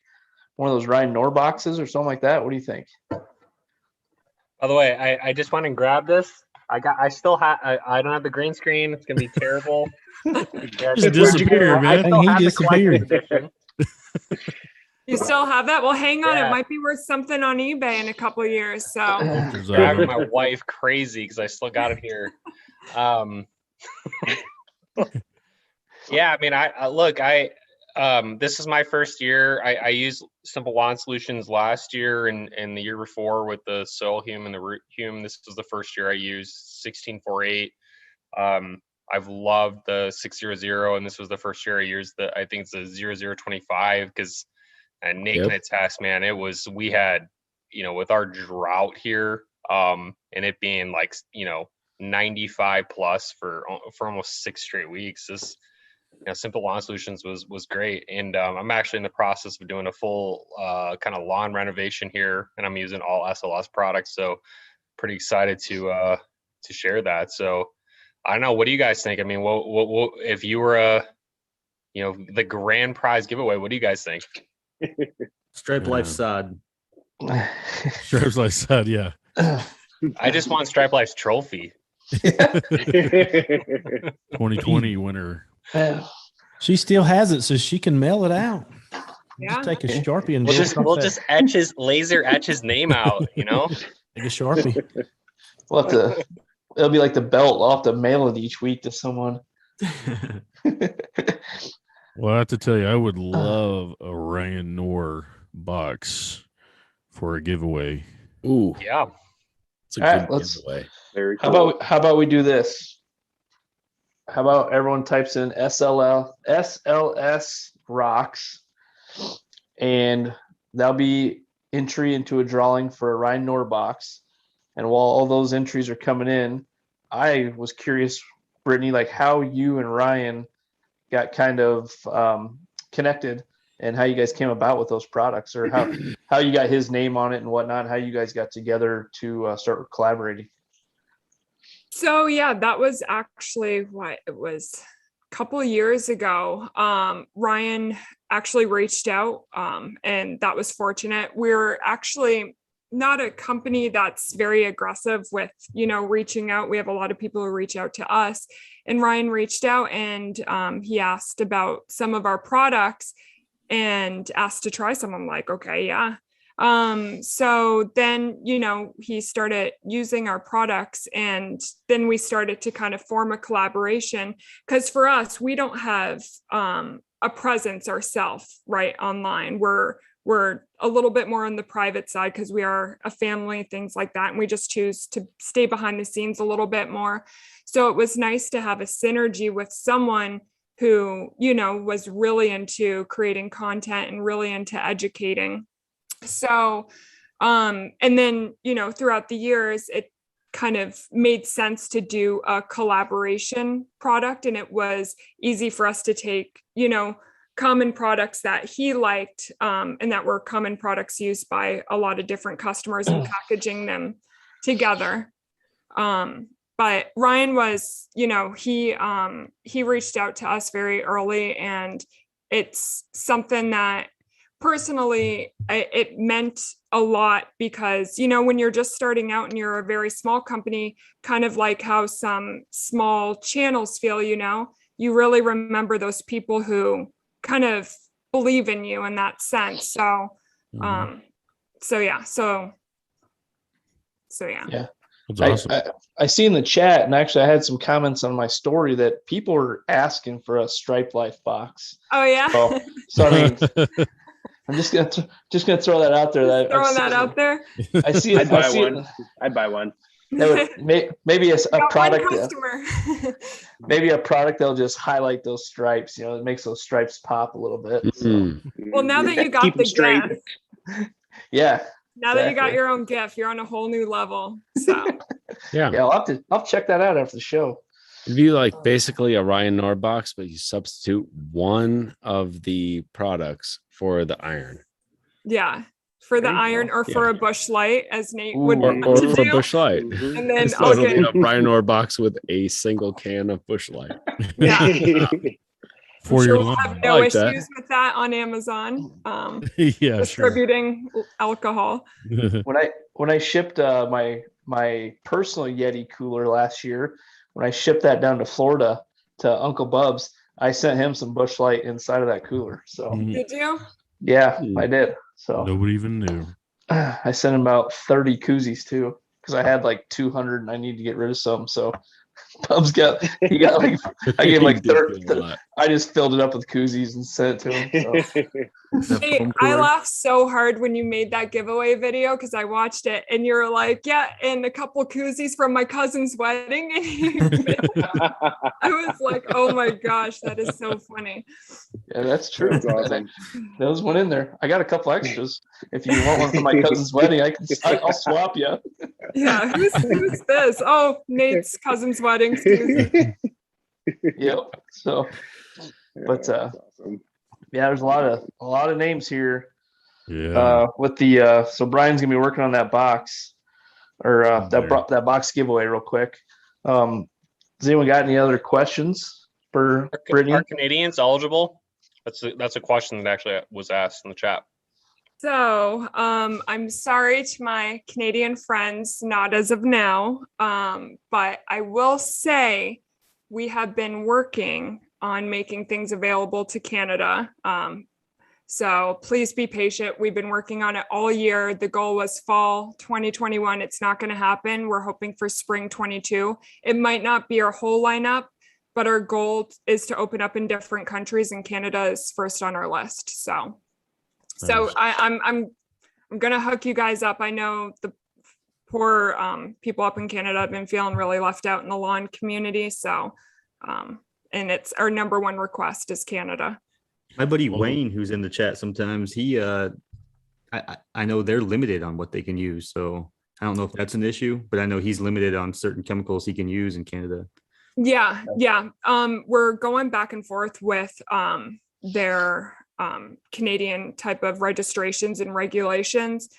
one of those Ryan Knorr boxes or something like that? What do you think? By the way, I just went and grabbed this. I don't have the green screen. It's gonna be terrible. Yeah, Just disappear, man. still He have the disappeared. collector's edition. You still have that? Well, hang on. Yeah. It might be worth something on eBay in a couple of years. So Pictures of Driving them. my wife crazy because I still got it here. Yeah, I mean, this is my first year. I used Simple Lawn Solutions last year and the year before with the soil hume and the root hume. This was the first year I used 1648. I've loved the 600, and this was the first year I used I think it's the 0025 because Nate can attest, man, we had, with our drought here, and it being like, 95 plus for almost 6 straight weeks. This, Simple Lawn Solutions was great. And I'm actually in the process of doing a full kind of lawn renovation here, and I'm using all SLS products. So pretty excited to share that. So I don't know. What do you guys think? I mean, what if you were the grand prize giveaway, what do you guys think? Stripe Yeah. Life sod. Stripes like that, yeah. I just want Stripe Life's trophy. 2020 winner. She still has it, so she can mail it out. yeah. Just take a Sharpie and We'll go just across that. laser etch his name out, Take a Sharpie. We'll have to, it'll be like the belt. I'll have to mail it each week to someone. Well, I have to tell you, I would love a Ryan Knorr box for a giveaway. Ooh, Yeah. it's a All right, good let's- giveaway. Very cool. How about we do this? How about everyone types in SLS rocks, and that'll be entry into a drawing for a Ryan Knorr box. And while all those entries are coming in, I was curious, Brittany, like how you and Ryan got kind of connected and how you guys came about with those products, or how you got his name on it and whatnot, how you guys got together to start collaborating. So yeah, that was actually what it was a couple of years ago. Ryan actually reached out, and that was fortunate. We're actually not a company that's very aggressive with, reaching out. We have a lot of people who reach out to us, and Ryan reached out and he asked about some of our products and asked to try some. I'm like, okay, yeah. So then, he started using our products, and then we started to kind of form a collaboration, because for us, we don't have a presence ourselves, right, online. We're a little bit more on the private side because we are a family, things like that. And we just choose to stay behind the scenes a little bit more. So it was nice to have a synergy with someone who, was really into creating content and really into educating. So, and then, throughout the years, it kind of made sense to do a collaboration product. And it was easy for us to take, common products that he liked, and that were common products used by a lot of different customers, and packaging them together. But Ryan was, he reached out to us very early, and it's something that personally it meant a lot, because, when you're just starting out and you're a very small company, kind of like how some small channels feel, you really remember those people who kind of believe in you in that sense. So, yeah. Yeah. That's awesome. I see in the chat, and actually I had some comments on my story that people were asking for a Stripe Life box. Oh yeah. So I mean, I'm just gonna throw that out there. Throwing that out there. I see it. I'd buy one. That would maybe a product. Customer. Maybe a product that'll just highlight those stripes. It makes those stripes pop a little bit. So. Well, now that you got Keep the them straight. Yeah. GIF, now Exactly. that you got your own GIF, you're on a whole new level. So Yeah. I'll have to check that out after the show. It'd be like basically a Ryan Nor box, but you substitute one of the products for the iron. yeah, for the There you iron go. or for a bush light, as Nate would Ooh. want Or to for do. a bush light. And then It's totally a Ryan Nor box with a single can of bush light. yeah, For I'm your sure we'll lawn. have I no like issues that. with that on Amazon. Yeah, sure. Distributing alcohol. When I shipped my personal Yeti cooler last year, when I shipped that down to Florida to Uncle Bub's, I sent him some Busch Light inside of that cooler. So Did you? yeah, I did. So Nobody even knew. I sent him about 30 koozies too, because I had like 200 and I need to get rid of some. So Bub's got like I gave him like 30. I just filled it up with koozies and sent it to him. So. Hey, I laughed so hard when you made that giveaway video, because I watched it and you're like, yeah, and a couple koozies from my cousin's wedding. I was like, oh my gosh, that is so funny. Yeah, that's true. That's awesome. There was one in there. I got a couple extras. If you want one for my cousin's wedding, I'll swap you. Yeah, who's this? Oh, Nate's cousin's wedding. Yep. So, but awesome. yeah, there's a lot of names here. Yeah. With the so Brian's gonna be working on that box, or that box giveaway real quick. Has anyone got any other questions for Brittany? Are Canadians eligible? That's a question that actually was asked in the chat. So I'm sorry to my Canadian friends, not as of now, but I will say we have been working on making things available to Canada. So please be patient. We've been working on it all year. The goal was fall 2021. It's not going to happen. We're hoping for spring 22. It might not be our whole lineup, but our goal is to open up in different countries, and Canada is first on our list. So Nice. I'm gonna hook you guys up. I know the poor people up in Canada have been feeling really left out in the lawn community. So, and it's our number one request is Canada. My buddy Wayne, who's in the chat sometimes, he I know they're limited on what they can use. So I don't know if that's an issue, but I know he's limited on certain chemicals he can use in Canada. Yeah. We're going back and forth with their Canadian type of registrations and regulations.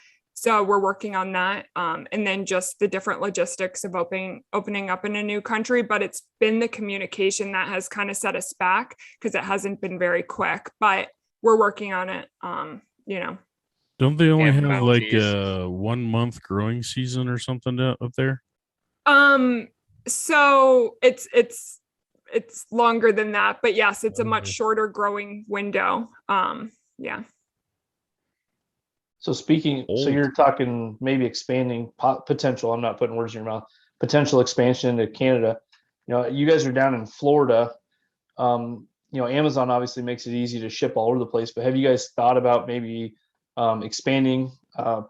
So we're working on that. And then just the different logistics of opening up in a new country. But it's been the communication that has kind of set us back because it hasn't been very quick, but we're working on it. Don't they only And have like bounties. a 1 month growing season or something up there? So it's longer than that, but yes, it's a much shorter growing window. Yeah. So so you're talking maybe expanding potential. I'm not putting words in your mouth. Potential expansion into Canada. You guys are down in Florida. Amazon obviously makes it easy to ship all over the place. But have you guys thought about maybe expanding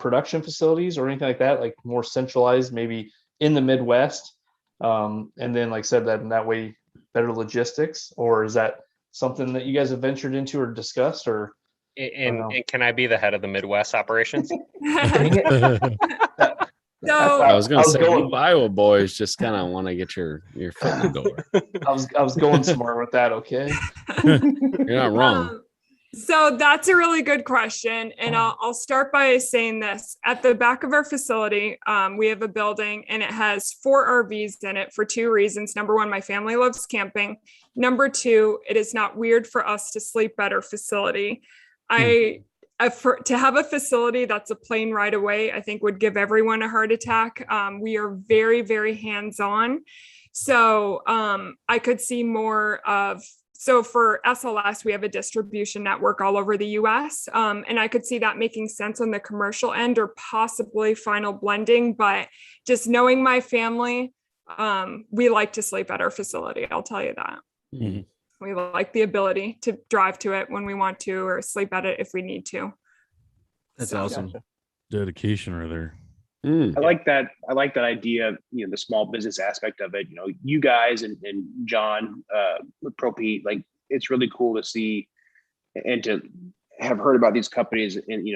production facilities or anything like that, like more centralized, maybe in the Midwest? And then, like I said, that way better logistics, or is that something that you guys have ventured into or discussed? Or And can I be the head of the Midwest operations? dang it. So I was gonna say going- you Iowa boys just kind of want to get your foot in the door. I was going somewhere with that. Okay. You're not wrong. So that's a really good question. And I'll start by saying this. At the back of our facility, we have a building and it has 4 RVs in it for 2 reasons. Number 1, my family loves camping. Number 2, it is not weird for us to sleep at our facility. To have a facility that's a plane ride away, I think would give everyone a heart attack. We are very, very hands-on. So I could see more of, so for SLS, we have a distribution network all over the US. And I could see that making sense on the commercial end or possibly final blending, but just knowing my family, we like to sleep at our facility. I'll tell you that. Mhm. We like the ability to drive to it when we want to, or sleep at it if we need to. That's So- awesome. Dedication right there. I like that. I like that idea. The small business aspect of it. You guys and John with ProPete, like it's really cool to see and to have heard about these companies and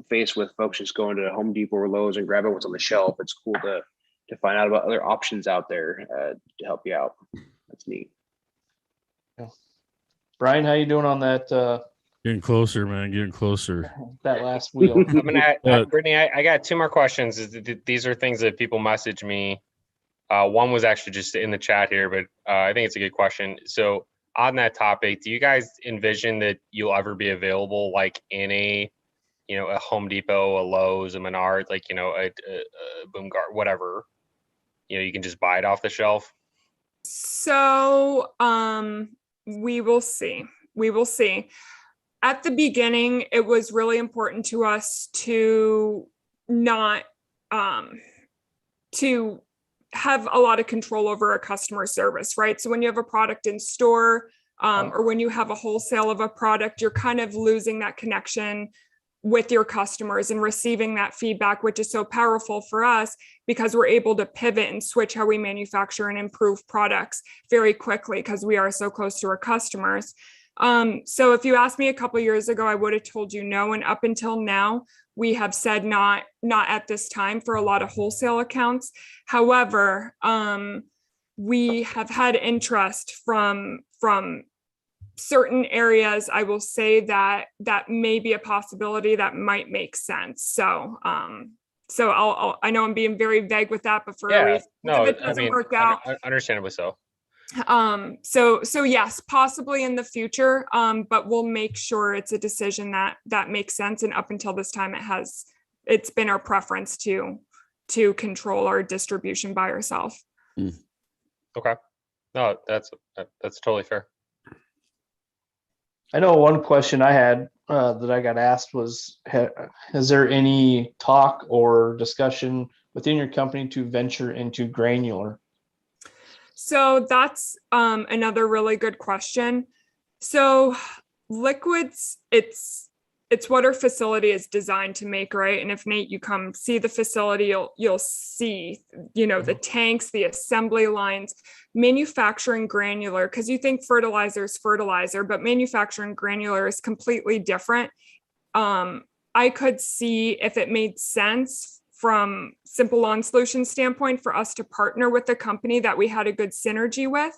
faced with folks just going to Home Depot or Lowe's and grabbing what's on the shelf. It's cool to find out about other options out there to help you out. That's neat. Brian, how you doing on that? Getting closer, man. Getting closer. That last wheel. Brittany, I got 2 more questions. These are things that people message me. One was actually just in the chat here, but I think it's a good question. So on that topic, do you guys envision that you'll ever be available like in a Home Depot, a Lowe's, a Menards, like, a Boomgard, whatever, you can just buy it off the shelf? So we will see. We will see. At the beginning, it was really important to us to not to have a lot of control over a customer service, right? So when you have a product in store or when you have a wholesale of a product, you're kind of losing that connection with your customers and receiving that feedback, which is so powerful for us because we're able to pivot and switch how we manufacture and improve products very quickly because we are so close to our customers. So if you asked me a couple of years ago, I would have told you no. And up until now, we have said not at this time for a lot of wholesale accounts. However, we have had interest from certain areas. I will say that may be a possibility that might make sense. So, I know I'm being very vague with that, but for a reason, if it doesn't work out, Understandably so. So yes, possibly in the future, but we'll make sure it's a decision that makes sense. And up until this time, it's been our preference to control our distribution by ourselves. Okay. No, that's totally fair. I know one question I had that I got asked was, is there any talk or discussion within your company to venture into granular? So that's another really good question. So liquids, it's what our facility is designed to make, right? And if Nate, you come see the facility, you'll see, the tanks, the assembly lines, manufacturing granular, because you think fertilizer is fertilizer, but manufacturing granular is completely different. I could see if it made sense from Simple Lawn Solutions standpoint for us to partner with a company that we had a good synergy with.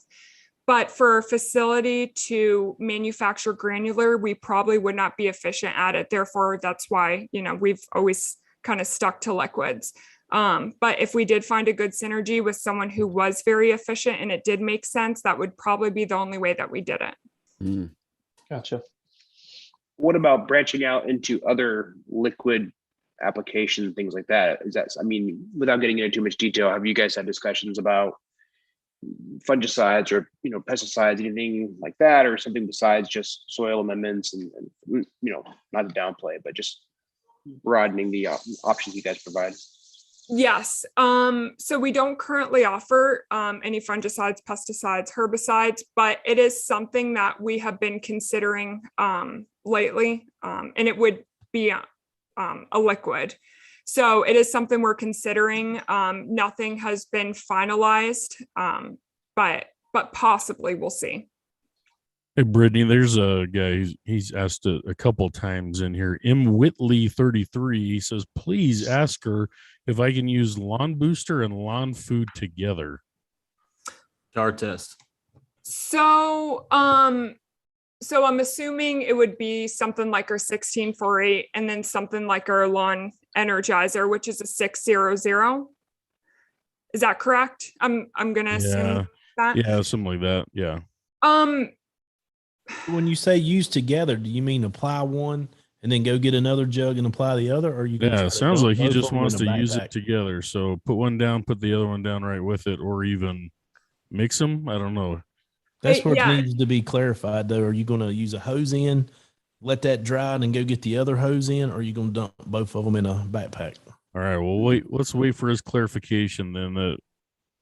But for a facility to manufacture granular, we probably would not be efficient at it. Therefore, that's why, we've always kind of stuck to liquids. But if we did find a good synergy with someone who was very efficient and it did make sense, that would probably be the only way that we did it. Gotcha. What about branching out into other liquid applications, things like that? Is that, I mean, without getting into too much detail, have you guys had discussions about fungicides or, you know, pesticides, anything like that, or something besides just soil amendments and you know, not to downplay, but just broadening the options you guys provide? Yes. So we don't currently offer any fungicides, pesticides, herbicides, but it is something that we have been considering lately, and it would be a liquid. So it is something we're considering. Nothing has been finalized, but possibly we'll see. Hey, Brittany, there's a guy, he's asked a couple times in here. M. Whitley 33, he says, please ask her if I can use Lawn Booster and Lawn Food together. Jar test. So I'm assuming it would be something like our 1648 and then something like our Lawn Energizer, which is a 600. Is that correct? I'm gonna assume that. Yeah, something like that. Yeah. When you say use together, do you mean apply one and then go get another jug and apply the other? Or you? Yeah, it sounds like he just wants to use it together. So put one down, put the other one down right with it, or even mix them. I don't know. That's where it needs to be clarified, though. Are you going to use a hose in, let that dry, and then go get the other hose in, or are you going to dump both of them in a backpack? All right. Well, wait. Let's wait for his clarification then,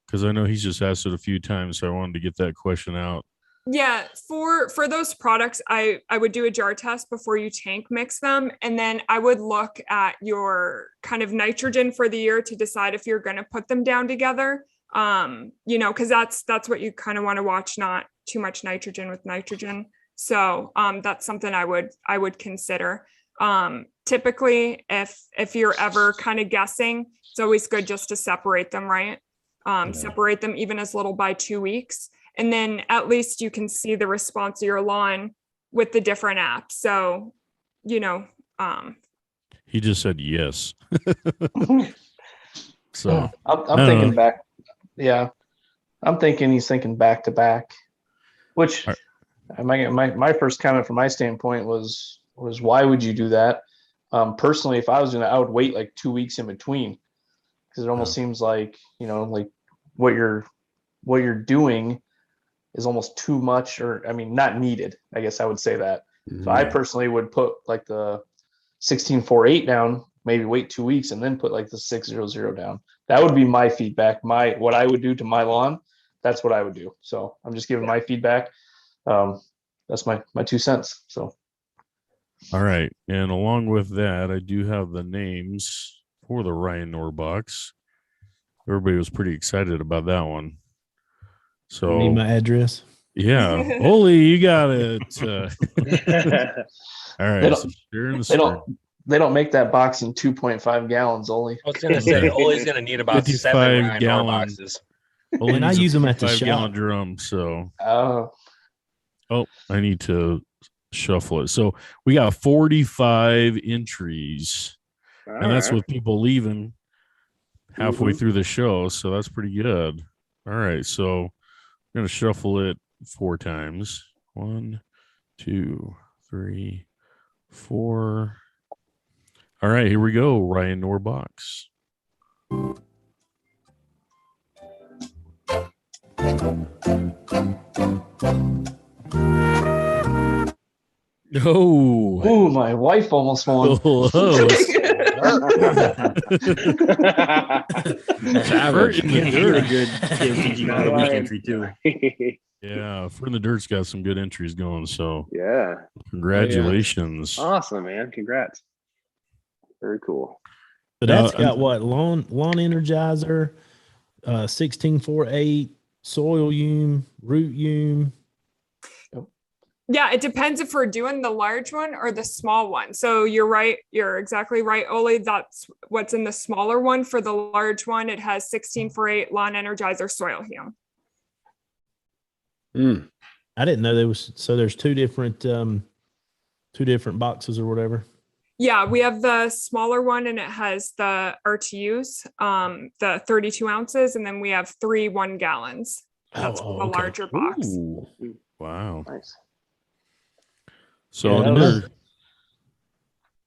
because I know he's just asked it a few times, so I wanted to get that question out. Yeah, for those products, I would do a jar test before you tank mix them. And then I would look at your kind of nitrogen for the year to decide if you're going to put them down together. You know, because that's what you kind of want to watch, not too much nitrogen with nitrogen. So that's something I would consider. Typically, if you're ever kind of guessing, it's always good just to separate them, right? Separate them even as little by 2 weeks. And then at least you can see the response of your lawn with the different apps. So, you know, he just said yes. So I'm thinking back. Yeah. I'm thinking he's thinking back to back, which my first comment from my standpoint was why would you do that? Personally, if I was I would wait like 2 weeks in between, because it almost seems like, you know, like what you're doing is almost too much, or I mean, not needed. I guess I would say that. So I personally would put like the 1648 down, maybe wait 2 weeks and then put like the 600 down. That would be my feedback. What I would do to my lawn, that's what I would do. So I'm just giving my feedback. That's my 2 cents. So. All right. And along with that, I do have the names for the Ryan Knorr box. Everybody was pretty excited about that one. So you need my address. Yeah. Olee, you got it. All right. They don't make that box in 2.5 gallons, Olee. I was going to say, Olee's going to need about 7 Ryan Knorr boxes. And I use them at the shop. Drum, so. I need to shuffle it. So we got 45 entries. And that's with people leaving halfway through the show. So that's pretty good. All right. So I'm going to shuffle it 4 times. 1, 2, 3, 4. All right, here we go. Ryan Knorr box. Oh, my wife almost won. Average. A good KOTG week entry too. Yeah, Friend the Dirt's got some good entries going. So yeah, congratulations. Awesome, man. Congrats. Very cool. So that's got what? Lawn Energizer, 1648, soil Ume, root Ume. Yeah, it depends if we're doing the large one or the small one. So you're right. You're exactly right, Olee. That's what's in the smaller one. For the large one, it has 1648 Lawn Energizer soil Ume. I didn't know there was. So there's two different boxes or whatever. Yeah, we have the smaller one and it has the RTUs, the 32 ounces, and then we have 3 1 gallons. That's the okay. larger box. Ooh. Wow. Nice. So Yeah, another.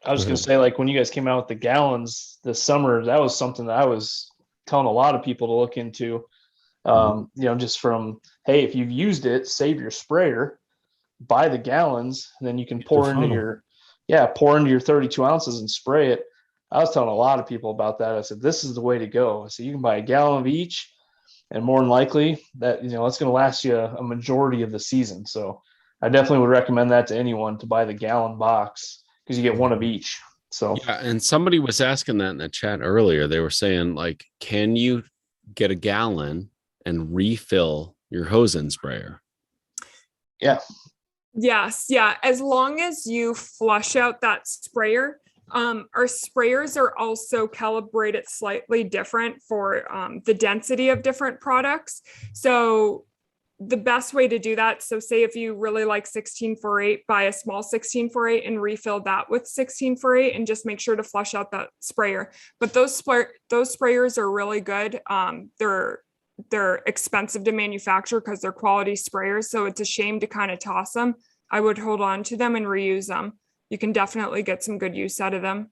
I was Go going to say, like, when you guys came out with the gallons this summer, that was something that I was telling a lot of people to look into. Just from, hey, if you've used it, save your sprayer, buy the gallons, and then you can Get the pour into funnel. pour into your 32 ounces and spray it. I was telling a lot of people about that. I said, this is the way to go. So you can buy a gallon of each, and more than likely that, it's going to last you a majority of the season. So I definitely would recommend that to anyone, to buy the gallon box, because you get one of each. So Yeah, and somebody was asking that in the chat earlier. They were saying, like, can you get a gallon and refill your hose and sprayer? yeah, Yes, yeah. As long as you flush out that sprayer, our sprayers are also calibrated slightly different for the density of different products. So the best way to do that, so say if you really like 1648, buy a small 1648 and refill that with 1648, and just make sure to flush out that sprayer. But those sprayers are really good. They're expensive to manufacture because they're quality sprayers, so it's a shame to kind of toss them. I would hold on to them and reuse them. You can definitely get some good use out of them.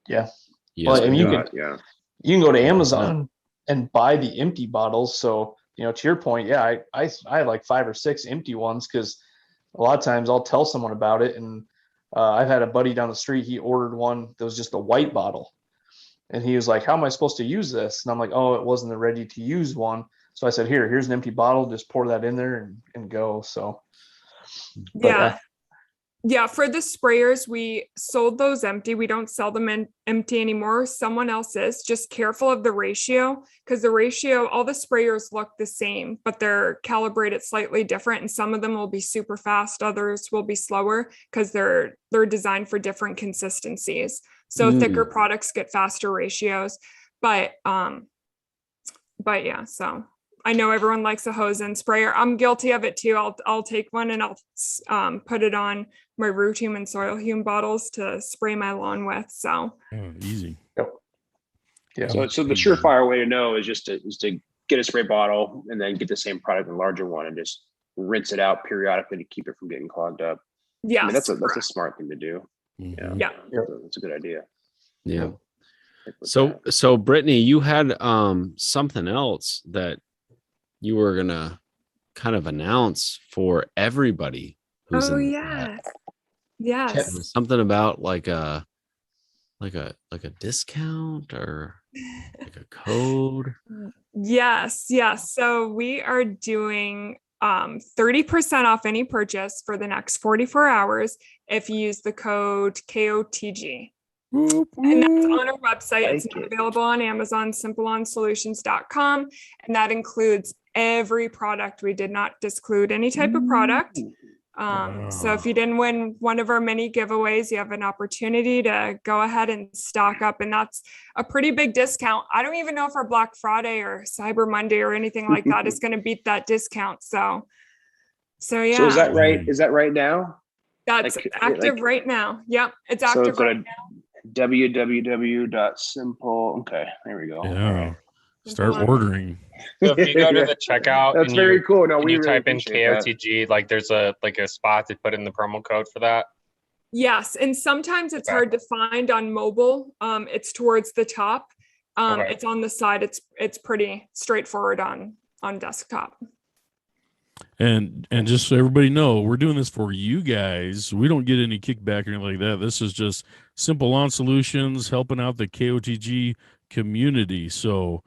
yeah. Yes, Well, and we you do. can you can go to Amazon and buy the empty bottles. So, to your point, yeah, I had like 5 or 6 empty ones, because a lot of times I'll tell someone about it, and I've had a buddy down the street. He ordered one that was just a white bottle, and he was like, "How am I supposed to use this?" And I'm like, "Oh, it wasn't the ready to use one." So I said, "Here's an empty bottle. Just pour that in there and go." So, but, Yeah, for the sprayers, we sold those empty. We don't sell them empty anymore. Someone else is. Just careful of the ratio, because the ratio, all the sprayers look the same, but they're calibrated slightly different. And some of them will be super fast, others will be slower, because they're designed for different consistencies. So thicker products get faster ratios. But yeah, so I know everyone likes a hose and sprayer. I'm guilty of it too. I'll take one and I'll put it on my root hume and soil hume bottles to spray my lawn with. So Easy. yeah. So the surefire way to know is just to get a spray bottle and then get the same product in a larger one and just rinse it out periodically to keep it from getting clogged up. yeah, I mean, that's a smart thing to do. Mhm. Yeah. That's a good idea. Yeah. Stick with that. So Brittany, you had something else that you were gonna kind of announce for everybody who's in the chat. Yes. It was something about like a discount or like a code. Yes. So we are doing 30% off any purchase for the next 44 hours if you use the code KOTG. And that's on our website. It's not available on Amazon, simpleonsolutions.com. And that includes every product. We did not disclude any type of product. So if you didn't win one of our many giveaways, you have an opportunity to go ahead and stock up. And that's a pretty big discount. I don't even know if our Black Friday or Cyber Monday or anything like that is going to beat that discount. So yeah. So is that right? Is that right now? That's active right now. Yep. It's active right now. www.simple. Okay, there we go. Yeah. Right. Start ordering. So if you go to the checkout, that's very cool. No, we you really type in KOTG, like there's a spot to put in the promo code for that. Yes, and sometimes it's hard to find on mobile. It's towards the top. It's on the side. It's pretty straightforward on desktop. And just so everybody know, we're doing this for you guys. We don't get any kickback or anything like that. This is just Simple Lawn Solutions helping out the KOTG community. So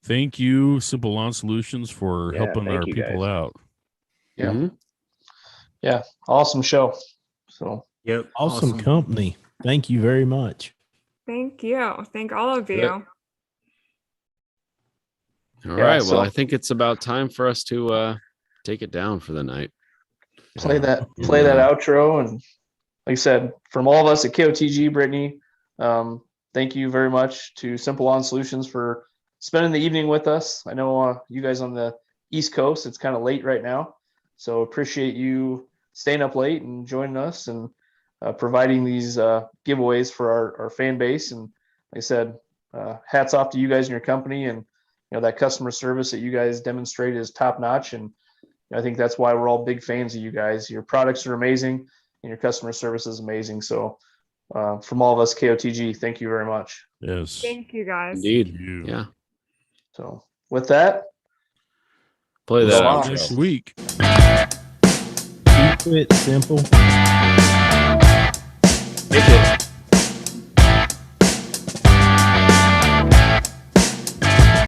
thank you, Simple Lawn Solutions, for helping our people out. Yeah. Yeah. Awesome show. So Yep. Awesome company. Thank you very much. Thank you. Thank all of you. All right. Well, I think it's about time for us to take it down for the night. Play that outro. And like I said, from all of us at KOTG, Brittany, thank you very much to Simple Lawn Solutions for spending the evening with us. I know you guys on the East Coast, it's kind of late right now. So appreciate you staying up late and joining us. And providing these giveaways for our fan base. And like I said, hats off to you guys and your company, and that customer service that you guys demonstrate is top notch. And I think that's why we're all big fans of you guys. Your products are amazing and your customer service is amazing. So from all of us, KOTG, thank you very much. Yes. Thank you guys. Indeed. You. Yeah. So with that, Play Go that on. outro. Next week. Keep it simple. hit it.